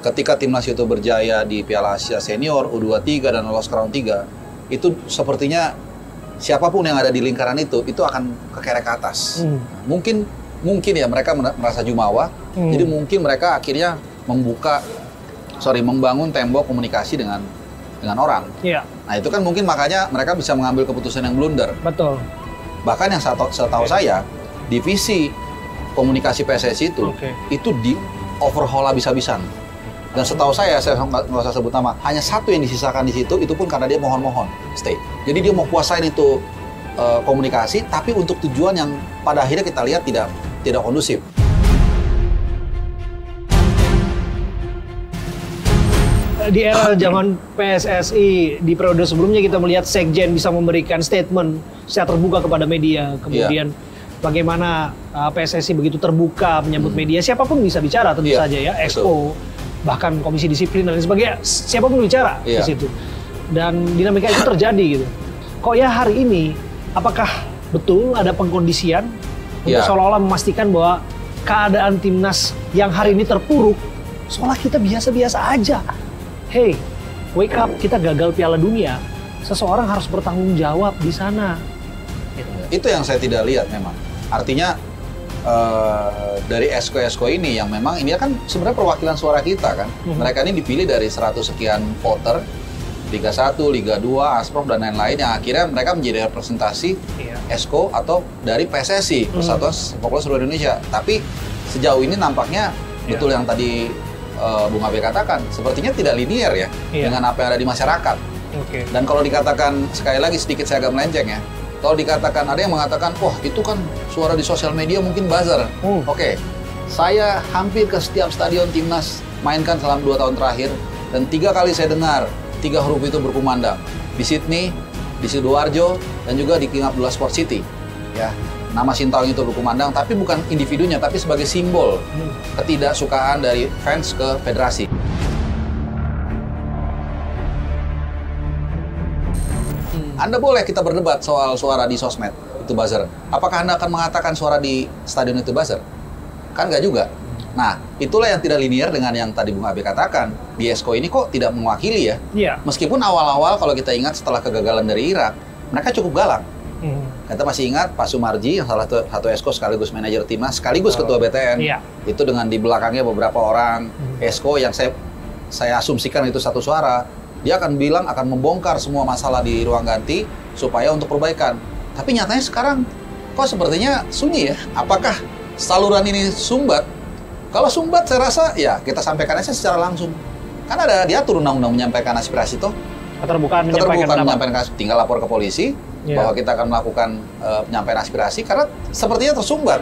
ketika timnas itu berjaya di Piala Asia Senior, U23 dan lolos ke round 3, itu sepertinya siapapun yang ada di lingkaran itu akan kekerek ke atas. Mungkin ya mereka merasa jumawa, jadi mungkin mereka akhirnya membangun tembok komunikasi dengan orang. Iya. Nah itu kan mungkin makanya mereka bisa mengambil keputusan yang blunder. Betul. Bahkan yang setahu saya, divisi komunikasi PSSI itu di overhaul habis-habisan. Dan setahu saya nggak usah sebut nama, hanya satu yang disisakan di situ, itu pun karena dia mohon stay. Jadi dia mau kuasain itu komunikasi, tapi untuk tujuan yang pada akhirnya kita lihat tidak kondusif. Di era zaman PSSI di periode sebelumnya kita melihat sekjen bisa memberikan statement secara terbuka kepada media, kemudian bagaimana PSSI begitu terbuka menyambut media, siapapun bisa bicara tentu saja ya, exco, bahkan komisi disiplin dan sebagainya, siapapun bicara di situ. Dan dinamika itu terjadi gitu. Kok ya hari ini, apakah betul ada pengkondisian untuk seolah-olah memastikan bahwa keadaan timnas yang hari ini terpuruk, seolah kita biasa-biasa aja. Hey, wake up, kita gagal Piala Dunia. Seseorang harus bertanggung jawab di sana. Itu yang saya tidak lihat memang. Artinya dari esko ini yang memang ini kan sebenarnya perwakilan suara kita kan. Mereka ini dipilih dari 100 sekian voter, Liga 1, Liga 2, Asprof dan lain-lain yang akhirnya mereka menjadi representasi esko atau dari PSSI, Persatuan Sepak Bola Seluruh Indonesia. Tapi sejauh ini nampaknya betul yang tadi Bung Abe katakan, sepertinya tidak linear ya dengan apa yang ada di masyarakat. Dan kalau dikatakan, sekali lagi sedikit saya agak melenceng ya, kalau dikatakan, ada yang mengatakan, wah itu kan suara di sosial media mungkin buzzer. Oke, saya hampir ke setiap stadion timnas mainkan selama 2 tahun terakhir, dan 3 kali saya dengar 3 huruf itu berkumandang. Di Sydney, di Sidoarjo, dan juga di King Abdullah Sport City. Ya. Nama Sintayong itu berkumandang, tapi bukan individunya, tapi sebagai simbol ketidaksukaan dari fans ke federasi. Anda boleh kita berdebat soal suara di sosmed, itu buzzer. Apakah Anda akan mengatakan suara di stadion itu buzzer? Kan nggak juga. Nah, itulah yang tidak linear dengan yang tadi Bung Abe katakan. Di esko ini kok tidak mewakili ya? Meskipun awal-awal kalau kita ingat setelah kegagalan dari Irak, mereka cukup galak. Kita masih ingat Pak Sumarji, yang salah satu esko sekaligus manajer timnas, sekaligus ketua BTN. Itu dengan di belakangnya beberapa orang esko yang saya asumsikan itu satu suara. Dia akan bilang, akan membongkar semua masalah di ruang ganti supaya untuk perbaikan. Tapi nyatanya sekarang kok sepertinya sunyi ya. Apakah saluran ini sumbat? Kalau sumbat saya rasa ya kita sampaikan aja secara langsung. Kan ada diatur undang-undang menyampaikan aspirasi toh. Keterbukaan menyampaikan kasus, tinggal lapor ke polisi bahwa Iya. kita akan melakukan penyampaian aspirasi karena sepertinya tersumbat.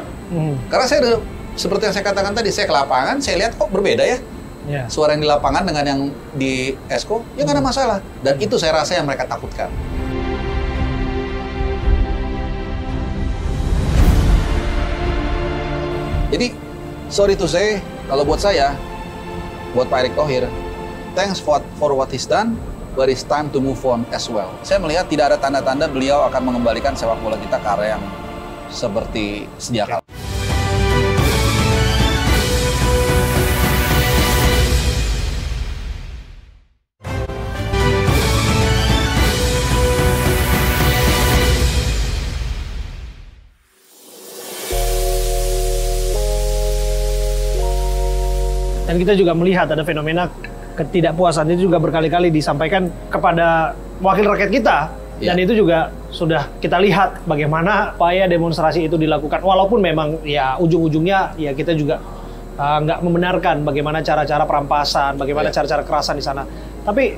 Karena saya seperti yang saya katakan tadi, saya ke lapangan, saya lihat kok berbeda ya. Iya. Suara yang di lapangan dengan yang di Esko, ya nggak ada masalah. Dan itu saya rasa yang mereka takutkan. Jadi, sorry to say, kalau buat saya, buat Pak Erick Thohir, thanks for what he's done, but it's time to move on as well. Saya melihat tidak ada tanda-tanda beliau akan mengembalikan sepak bola kita ke arah yang seperti sedia kala. Dan kita juga melihat ada fenomena ketidakpuasan itu juga berkali-kali disampaikan kepada wakil rakyat kita. Dan itu juga sudah kita lihat bagaimana upaya demonstrasi itu dilakukan. Walaupun memang ya ujung-ujungnya ya kita juga nggak membenarkan bagaimana cara-cara perampasan, bagaimana cara-cara kekerasan di sana. Tapi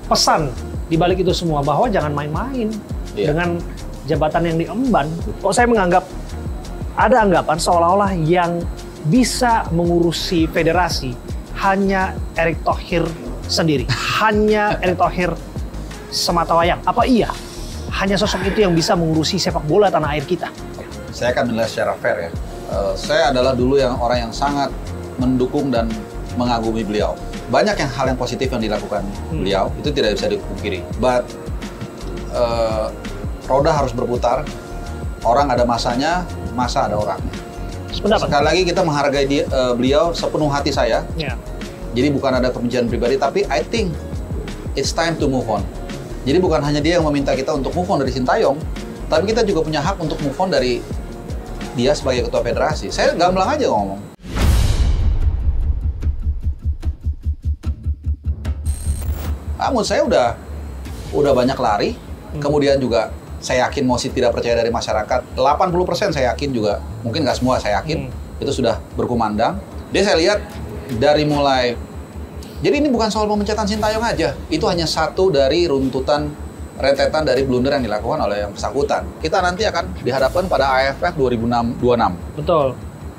pesan di balik itu semua bahwa jangan main-main dengan jabatan yang diemban. Kok saya menganggap ada anggapan seolah-olah yang bisa mengurusi federasi hanya Erick Thohir sendiri, hanya Erick Thohir semata wayang. Apa iya hanya sosok itu yang bisa mengurusi sepak bola tanah air kita? Saya akan menilai secara fair ya. Saya adalah dulu orang yang sangat mendukung dan mengagumi beliau. Banyak hal yang positif yang dilakukan beliau, itu tidak bisa dipungkiri. But roda harus berputar. Orang ada masanya, masa ada orangnya. Sekali lagi kita menghargai beliau sepenuh hati saya. Jadi bukan ada kebencian pribadi, tapi I think it's time to move on. Jadi bukan hanya dia yang meminta kita untuk move on dari Sintayong, tapi kita juga punya hak untuk move on dari dia sebagai ketua federasi. Saya gamblang aja ngomong. Namun saya udah banyak lari, kemudian juga saya yakin Mosi tidak percaya dari masyarakat. 80% saya yakin juga, mungkin nggak semua saya yakin, itu sudah berkumandang. Dia saya lihat dari mulai, jadi ini bukan soal pemecatan Sintayong aja, itu hanya satu dari runtutan rentetan dari blunder yang dilakukan oleh yang bersangkutan. Kita nanti akan dihadapkan pada AFF 2026. Betul.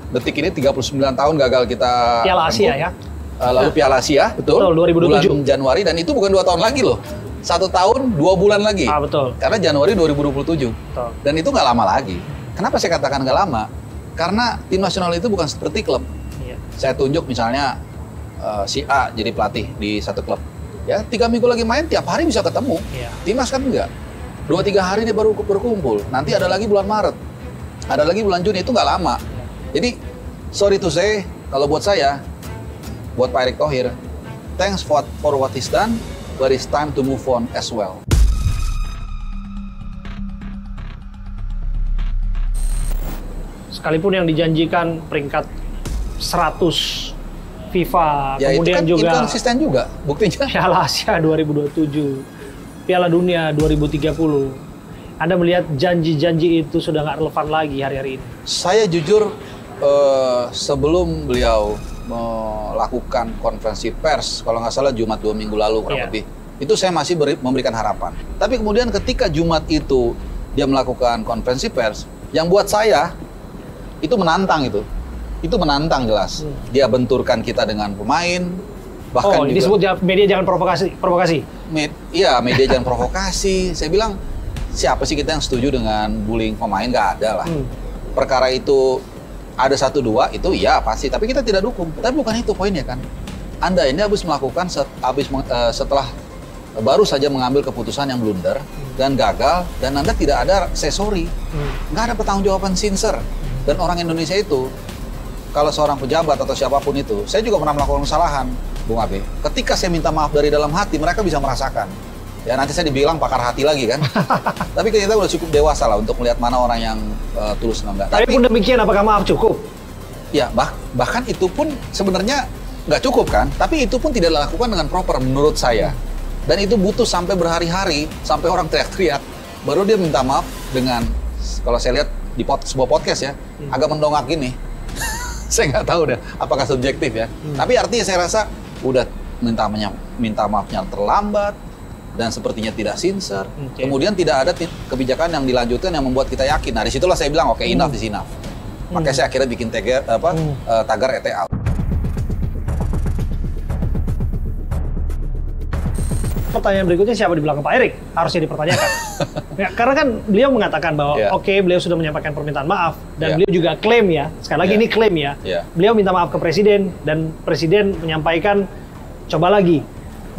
Detik ini 39 tahun gagal kita Piala Asia ya. Lalu Piala Asia, betul 2027. bulan Januari, dan itu bukan 2 tahun lagi loh. 1 tahun 2 bulan lagi. Betul. Karena Januari 2027. Betul. Dan itu nggak lama lagi. Kenapa saya katakan nggak lama? Karena tim nasional itu bukan seperti klub. Saya tunjuk misalnya si A jadi pelatih di satu klub. Ya, 3 minggu lagi main, tiap hari bisa ketemu. Timnas kan enggak. 2-3 hari dia baru berkumpul. Nanti ada lagi bulan Maret. Ada lagi bulan Juni, itu nggak lama. Jadi, sorry to say, kalau buat saya, buat Pak Erick Thohir, thanks for what he's done, but it's time to move on as well. Sekalipun yang dijanjikan peringkat 100 FIFA, Ya, kemudian itu kan juga konsisten juga, buktinya. Piala Asia 2027, Piala Dunia 2030. Anda melihat janji-janji itu sudah nggak relevan lagi hari-hari ini? Saya jujur, sebelum beliau melakukan konferensi pers, kalau nggak salah Jumat 2 minggu lalu kurang lebih, itu saya masih memberikan harapan. Tapi kemudian ketika Jumat itu dia melakukan konferensi pers, yang buat saya itu menantang itu. Itu menantang jelas. Dia benturkan kita dengan pemain, bahkan juga disebut media jangan provokasi. Iya, media jangan provokasi. Saya bilang, siapa sih kita yang setuju dengan bullying pemain? Nggak ada lah. Perkara itu ada 1-2, itu ya pasti. Tapi kita tidak dukung. Tapi bukan itu poinnya kan. Anda ini habis melakukan, setelah baru saja mengambil keputusan yang blunder dan gagal, dan Anda tidak ada say sorry. Nggak ada pertanggungjawaban sincere. Dan orang Indonesia itu, kalau seorang pejabat atau siapapun itu, saya juga pernah melakukan kesalahan, Bung Abe. Ketika saya minta maaf dari dalam hati, mereka bisa merasakan. Ya nanti saya dibilang pakar hati lagi kan. Tapi kita udah cukup dewasa lah untuk melihat mana orang yang tulus dan enggak. Tapi pun demikian, apakah maaf cukup? Ya, bahkan itu pun sebenarnya nggak cukup kan. Tapi itu pun tidak dilakukan dengan proper menurut saya. Dan itu butuh sampai berhari-hari, sampai orang teriak-teriak. Baru dia minta maaf dengan, kalau saya lihat di sebuah podcast ya, agak mendongak gini. Saya nggak tahu deh apakah subjektif ya. Tapi artinya saya rasa udah minta maafnya terlambat, dan sepertinya tidak sincere. Kemudian tidak ada kebijakan yang dilanjutkan yang membuat kita yakin. Nah, disitulah saya bilang, oke, enough is enough. Makanya saya akhirnya bikin tagar ETA. Pertanyaan berikutnya, siapa di belakang Pak Erik? Harusnya dipertanyakan. Ya, karena kan beliau mengatakan bahwa oke, beliau sudah menyampaikan permintaan maaf dan beliau juga klaim ya, sekali lagi ini klaim ya, beliau minta maaf ke Presiden dan Presiden menyampaikan coba lagi.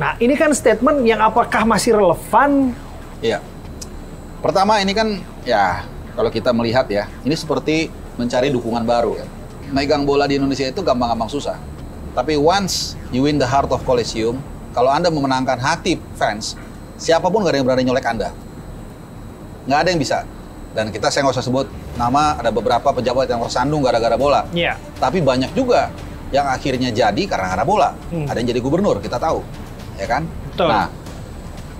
Nah, ini kan statement yang apakah masih relevan? Iya. Pertama ini kan ya kalau kita melihat ya, ini seperti mencari dukungan baru. Megang bola di Indonesia itu gampang-gampang susah. Tapi once you win the heart of Coliseum, kalau Anda memenangkan hati fans, siapapun nggak ada yang berani nyolek Anda. Nggak ada yang bisa. Dan saya nggak usah sebut nama, ada beberapa pejabat yang tersandung gara-gara bola. Iya. Tapi banyak juga yang akhirnya jadi karena ada bola. Ada yang jadi gubernur, kita tahu. Ya kan? Betul. Nah,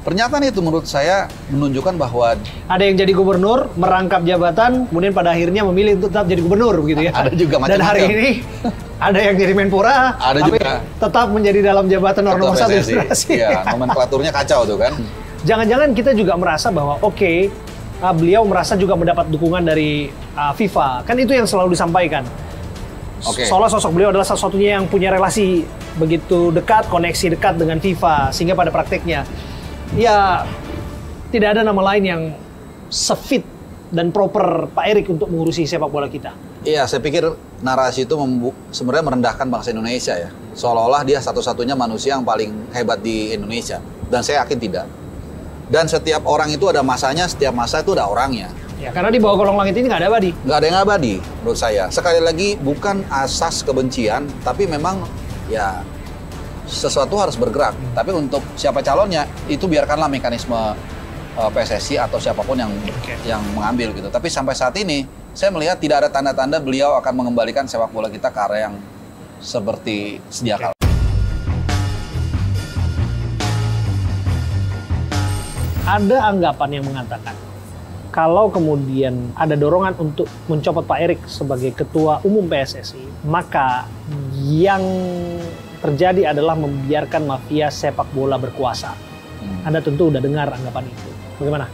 pernyataan itu menurut saya menunjukkan bahwa ada yang jadi gubernur, merangkap jabatan, kemudian pada akhirnya memilih untuk tetap jadi gubernur, begitu ya. Ada juga macam-macam. Dan hari ini ada yang jadi Menpora, ada tapi juga tetap menjadi dalam jabatan orang nomor 1 federasi. Iya, nomenklaturnya kacau tuh kan. Jangan-jangan kita juga merasa bahwa beliau merasa juga mendapat dukungan dari FIFA. Kan itu yang selalu disampaikan. Seolah sosok beliau adalah satu-satunya yang punya relasi begitu dekat, koneksi dekat dengan FIFA, sehingga pada prakteknya ya tidak ada nama lain yang sefit dan proper Pak Erik untuk mengurusi sepak bola kita. Iya, saya pikir narasi itu sebenarnya merendahkan bangsa Indonesia ya. Seolah-olah dia satu-satunya manusia yang paling hebat di Indonesia. Dan saya yakin tidak. Dan setiap orang itu ada masanya, setiap masa itu ada orangnya. Ya, karena di bawah kolong langit ini nggak ada abadi. Nggak ada yang abadi, menurut saya. Sekali lagi, bukan asas kebencian, tapi memang ya sesuatu harus bergerak. Tapi untuk siapa calonnya, itu biarkanlah mekanisme PSSI atau siapapun yang mengambil gitu. Tapi sampai saat ini, saya melihat tidak ada tanda-tanda beliau akan mengembalikan sepak bola kita ke arah yang seperti sedia kala. Ada anggapan yang mengatakan kalau kemudian ada dorongan untuk mencopot Pak Erik sebagai ketua umum PSSI, maka yang terjadi adalah membiarkan mafia sepak bola berkuasa. Anda tentu udah dengar anggapan itu. Bagaimana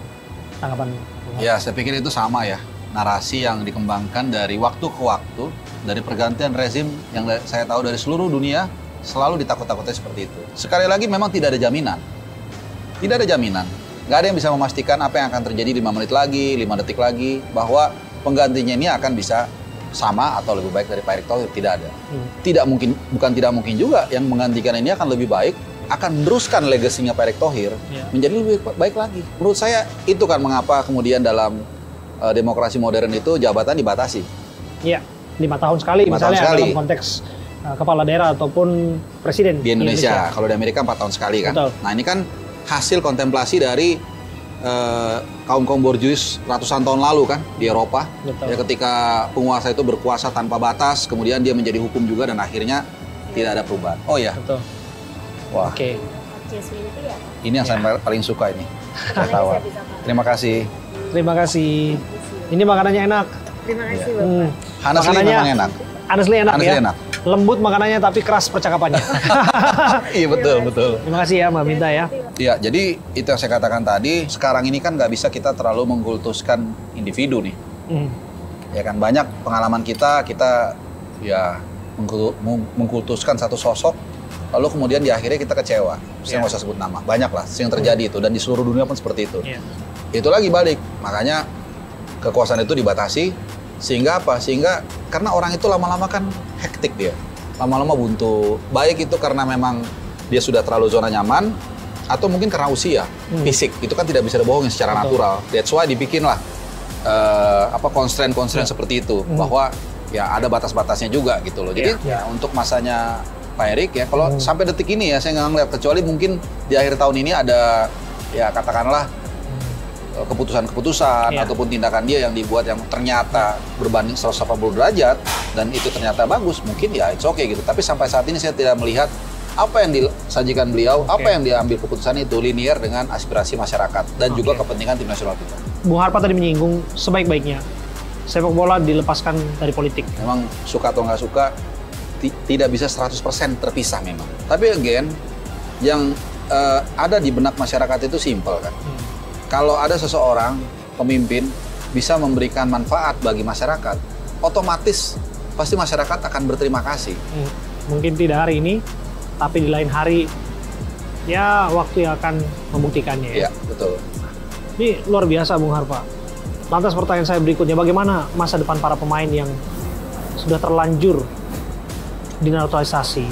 tanggapan? Ya, saya pikir itu sama ya. Narasi yang dikembangkan dari waktu ke waktu, dari pergantian rezim yang saya tahu dari seluruh dunia, selalu ditakut-takuti seperti itu. Sekali lagi memang tidak ada jaminan. Tidak ada jaminan. Nggak ada yang bisa memastikan apa yang akan terjadi 5 menit lagi, 5 detik lagi, bahwa penggantinya ini akan bisa sama atau lebih baik dari Pak Erick Thohir. Tidak ada. Tidak mungkin, bukan tidak mungkin juga, yang menggantikan ini akan lebih baik, akan meneruskan legasinya Pak Erick Thohir menjadi lebih baik lagi. Menurut saya itu kan mengapa kemudian dalam demokrasi modern itu jabatan dibatasi. Iya, 5 tahun sekali 5 misalnya tahun sekali. dalam konteks kepala daerah ataupun presiden Di Indonesia. Kalau di Amerika 4 tahun sekali kan. Betul. Nah ini kan hasil kontemplasi dari kaum borjuis ratusan tahun lalu kan di Eropa. Betul. Ya, ketika penguasa itu berkuasa tanpa batas, kemudian dia menjadi hukum juga dan akhirnya tidak ada perubahan. Oh ya. Betul. Wah. Oke. Ini yang saya paling suka ini. Saya tahu. Terima kasih. Terima kasih. Ini makanannya enak. Terima kasih Bapak. Honestly memang enak. Honestly enak Honestly ya. enak. Lembut makanannya tapi keras percakapannya. Iya betul. Terima kasih ya Mbak Minta ya. Iya, jadi itu yang saya katakan tadi, sekarang ini kan nggak bisa kita terlalu mengkultuskan individu nih. Ya kan, banyak pengalaman kita ya mengkultuskan satu sosok, lalu kemudian di akhirnya kita kecewa. Saya nggak usah sebut nama, banyak lah yang terjadi itu, dan di seluruh dunia pun seperti itu. Itu lagi balik, makanya kekuasaan itu dibatasi, sehingga apa? Sehingga karena orang itu lama-lama kan hektik dia, lama-lama buntu. Baik itu karena memang dia sudah terlalu zona nyaman, atau mungkin karena usia, fisik. Itu kan tidak bisa dibohongin secara natural. That's why dibikinlah constraint seperti itu, bahwa ya ada batas-batasnya juga gitu loh. Jadi ya untuk masanya Pak Erik ya, kalau sampai detik ini ya saya nggak ngeliat, kecuali mungkin di akhir tahun ini ada ya katakanlah keputusan-keputusan ataupun tindakan dia yang dibuat yang ternyata berbanding 180 derajat dan itu ternyata bagus, mungkin ya it's okay gitu. Tapi sampai saat ini saya tidak melihat apa yang disajikan beliau, apa yang diambil keputusan itu linear dengan aspirasi masyarakat dan juga kepentingan tim nasional kita. Bung Harpa tadi menyinggung sebaik-baiknya sepak bola dilepaskan dari politik. Memang suka atau nggak suka tidak bisa 100% terpisah memang. Tapi again, yang ada di benak masyarakat itu simpel kan. Kalau ada seseorang pemimpin bisa memberikan manfaat bagi masyarakat, otomatis pasti masyarakat akan berterima kasih. Mungkin tidak hari ini, tapi di lain hari ya waktu yang akan membuktikannya. Iya, betul. Ini luar biasa Bung Harpa. Lantas pertanyaan saya berikutnya, bagaimana masa depan para pemain yang sudah terlanjur dinaturalisasi?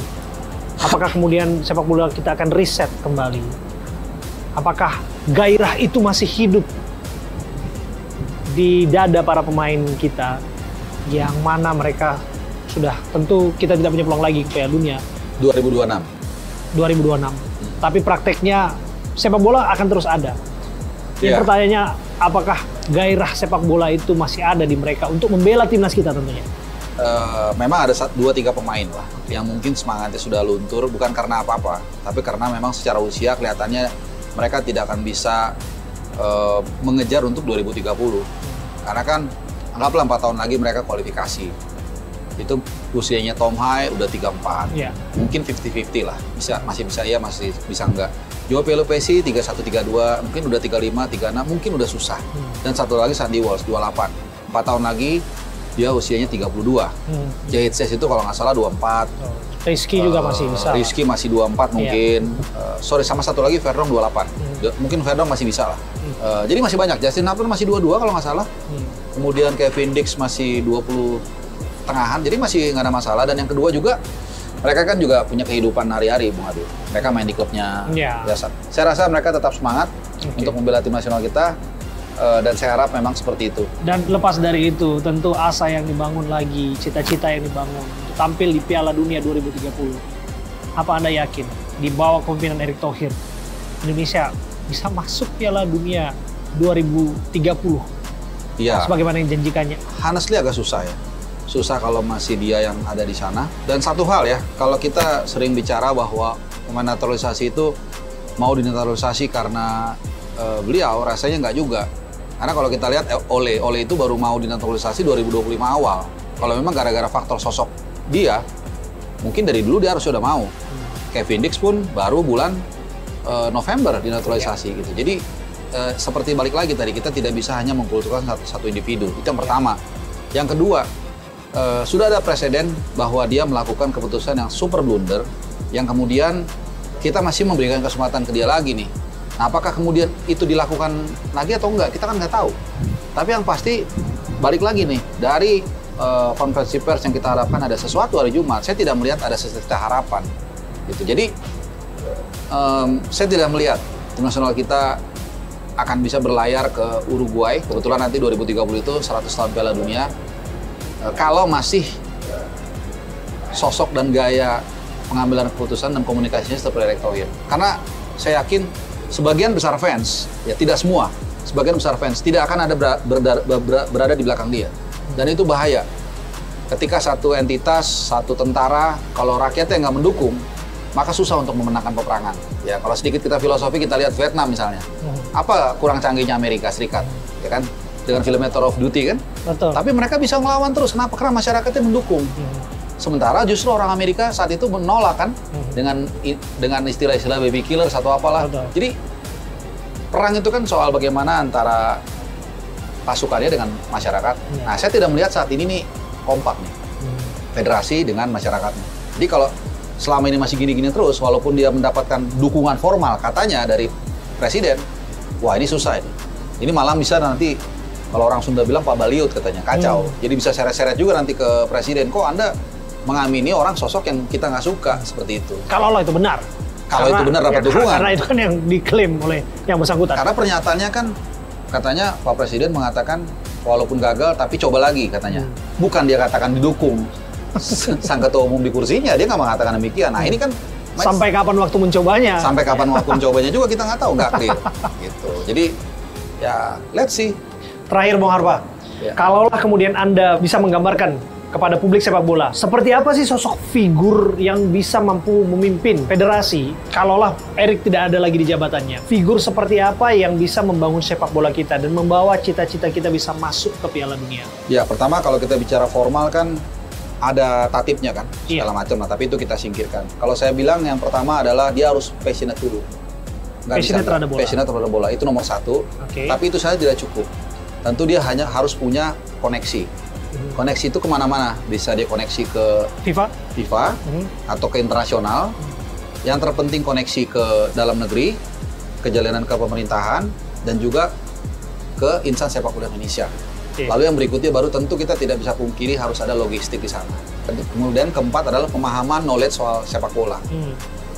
Apakah kemudian sepak bola kita akan reset kembali? Apakah gairah itu masih hidup di dada para pemain kita yang mana mereka sudah, tentu kita tidak punya peluang lagi ke Piala Dunia 2026. Tapi prakteknya sepak bola akan terus ada. Yang pertanyaannya, apakah gairah sepak bola itu masih ada di mereka untuk membela timnas kita tentunya? Memang ada 2-3 pemain lah yang mungkin semangatnya sudah luntur, bukan karena apa-apa, tapi karena memang secara usia kelihatannya mereka tidak akan bisa mengejar untuk 2030. Karena kan anggaplah 4 tahun lagi mereka kualifikasi. Itu usianya Tom Hai udah 34. Mungkin 50-50 lah. Masih bisa iya, masih bisa enggak. Joao Pelopesi 31-32, mungkin udah 35-36, mungkin udah susah. Dan satu lagi Sandy Walsh 28. 4 tahun lagi dia usianya 32. Jahit Ses itu kalau nggak salah 24. Rizky juga masih bisa. Rizky masih 24 mungkin. Sama satu lagi Verdong 28. Mungkin Verdong masih bisa lah. Jadi masih banyak. Justin Upton masih 22 kalau nggak salah. Kemudian Kevin Dix masih 20 tengahan. Jadi masih nggak ada masalah. Dan yang kedua juga, mereka kan juga punya kehidupan hari-hari, Bung Adi. Mereka main di klubnya biasa. Saya rasa mereka tetap semangat untuk membela tim nasional kita. Dan saya harap memang seperti itu. Dan lepas dari itu, tentu asa yang dibangun lagi, cita-cita yang dibangun untuk tampil di Piala Dunia 2030. Apa Anda yakin, di bawah kepemimpinan Erick Thohir, Indonesia bisa masuk Piala Dunia 2030? Iya. Sebagaimana yang dijanjikannya? Honestly agak susah ya. Susah kalau masih dia yang ada di sana. Dan satu hal ya, kalau kita sering bicara bahwa pemain naturalisasi itu mau dinaturalisasi karena beliau, rasanya nggak juga. Karena kalau kita lihat Ole itu baru mau dinaturalisasi 2025 awal. Kalau memang gara-gara faktor sosok dia, mungkin dari dulu dia harus sudah mau. Kevin Dix pun baru bulan November dinaturalisasi gitu. Jadi seperti balik lagi tadi, kita tidak bisa hanya mengkulturkan satu individu. Itu yang pertama. Yang kedua, sudah ada presiden bahwa dia melakukan keputusan yang super blunder, yang kemudian kita masih memberikan kesempatan ke dia lagi nih. Nah, apakah kemudian itu dilakukan lagi atau enggak? Kita kan nggak tahu. Tapi yang pasti, balik lagi nih, dari konferensi pers yang kita harapkan ada sesuatu hari Jumat, saya tidak melihat ada secerca harapan. Gitu. Jadi, saya tidak melihat tim nasional kita akan bisa berlayar ke Uruguay. Kebetulan nanti 2030 itu 100 tahun Piala Dunia. Kalau masih sosok dan gaya pengambilan keputusan dan komunikasinya seperti Erick Thohir. Karena saya yakin sebagian besar fans, ya tidak semua, sebagian besar fans tidak akan ada berada di belakang dia. Dan itu bahaya. Ketika satu entitas, satu tentara, kalau rakyatnya nggak mendukung, maka susah untuk memenangkan peperangan. Ya, kalau sedikit kita filosofi, kita lihat Vietnam misalnya. Apa kurang canggihnya Amerika Serikat, ya kan? Dengan filmnya Tour of Duty kan? Betul. Tapi mereka bisa melawan terus. Kenapa? Karena masyarakatnya mendukung. Sementara justru orang Amerika saat itu menolak kan, dengan istilah-istilah baby killers atau apalah. Betul. Jadi perang itu kan soal bagaimana antara pasukannya dengan masyarakat. Nah, saya tidak melihat saat ini nih kompak nih, federasi dengan masyarakatnya. Jadi kalau selama ini masih gini-gini terus, walaupun dia mendapatkan dukungan formal katanya dari presiden, wah ini susah ini. Ini malah bisa nanti, kalau orang Sunda bilang Pak Baliut katanya, kacau. Jadi bisa seret-seret juga nanti ke presiden. Kok Anda mengamini orang sosok yang kita nggak suka seperti itu? Kalau itu benar. Kalau itu benar dapat dukungan. Karena itu kan yang diklaim oleh yang bersangkutan. Karena pernyataannya kan, katanya Pak Presiden mengatakan walaupun gagal tapi coba lagi katanya. Bukan dia katakan didukung sang ketua umum di kursinya, dia nggak mengatakan demikian. Nah ini kan sampai kapan waktu mencobanya? Sampai kapan waktu mencobanya juga kita nggak tahu, nggak clear. Gitu. Jadi ya let's see. Terakhir Bung Harpa, kalaulah kemudian Anda bisa menggambarkan kepada publik sepak bola, seperti apa sih sosok figur yang bisa mampu memimpin federasi kalaulah Erick tidak ada lagi di jabatannya? Figur seperti apa yang bisa membangun sepak bola kita dan membawa cita-cita kita bisa masuk ke Piala Dunia? Ya, pertama kalau kita bicara formal kan ada tatipnya kan, segala macam lah, tapi itu kita singkirkan. Kalau saya bilang yang pertama adalah dia harus passionate dulu. Passionate terhadap bola. Passionate terhadap bola itu nomor satu. Oke. Tapi itu saja tidak cukup. Tentu dia hanya harus punya koneksi. Koneksi itu kemana-mana. Bisa dia koneksi ke FIFA atau ke internasional. Yang terpenting koneksi ke dalam negeri, kejalanan ke pemerintahan, dan juga ke insan sepak bola Indonesia. Lalu yang berikutnya baru tentu kita tidak bisa pungkiri harus ada logistik di sana. Kemudian keempat adalah pemahaman knowledge soal sepak bola.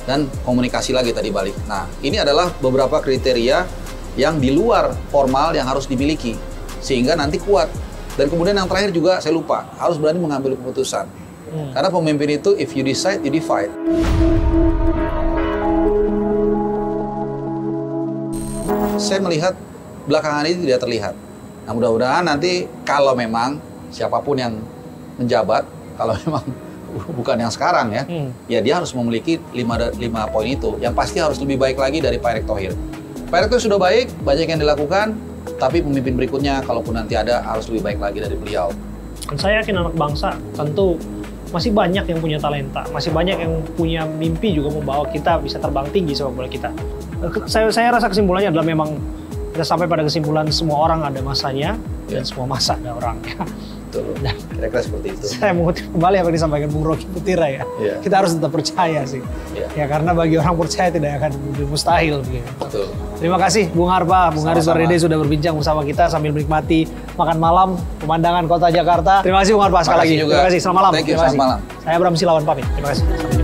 Dan komunikasi lagi tadi balik. Nah, ini adalah beberapa kriteria yang di luar formal yang harus dimiliki. Sehingga nanti kuat. Dan kemudian yang terakhir juga saya lupa, harus berani mengambil keputusan. Karena pemimpin itu, if you decide, you divide. Saya melihat belakangan ini tidak terlihat. Nah, mudah-mudahan nanti kalau memang siapapun yang menjabat, kalau memang bukan yang sekarang ya, ya dia harus memiliki 5 poin itu. Yang pasti harus lebih baik lagi dari Pak Erick Thohir. Pak Erick Thohir sudah baik, banyak yang dilakukan, tapi pemimpin berikutnya, kalaupun nanti ada, harus lebih baik lagi dari beliau. Dan saya yakin anak bangsa tentu masih banyak yang punya talenta, masih banyak yang punya mimpi juga membawa kita bisa terbang tinggi sepak bola kita. Saya rasa kesimpulannya adalah memang kita sampai pada kesimpulan semua orang ada masanya dan semua masa ada orangnya. Betul. Kira-kira seperti itu. Saya mengutip kembali apa yang disampaikan Bung Rocky Putira ya. Kita harus tetap percaya sih. Ya karena bagi orang percaya tidak akan mustahil. Betul. Terima kasih Bung Harpa, Bung Haris Wardede sudah berbincang bersama kita sambil menikmati makan malam pemandangan kota Jakarta. Terima kasih Bung Harpa sekali lagi. Juga. Terima kasih. Selamat malam. Thank you. Selamat malam. Saya Bram Silawan pamit. Terima kasih. Sampai jumpa.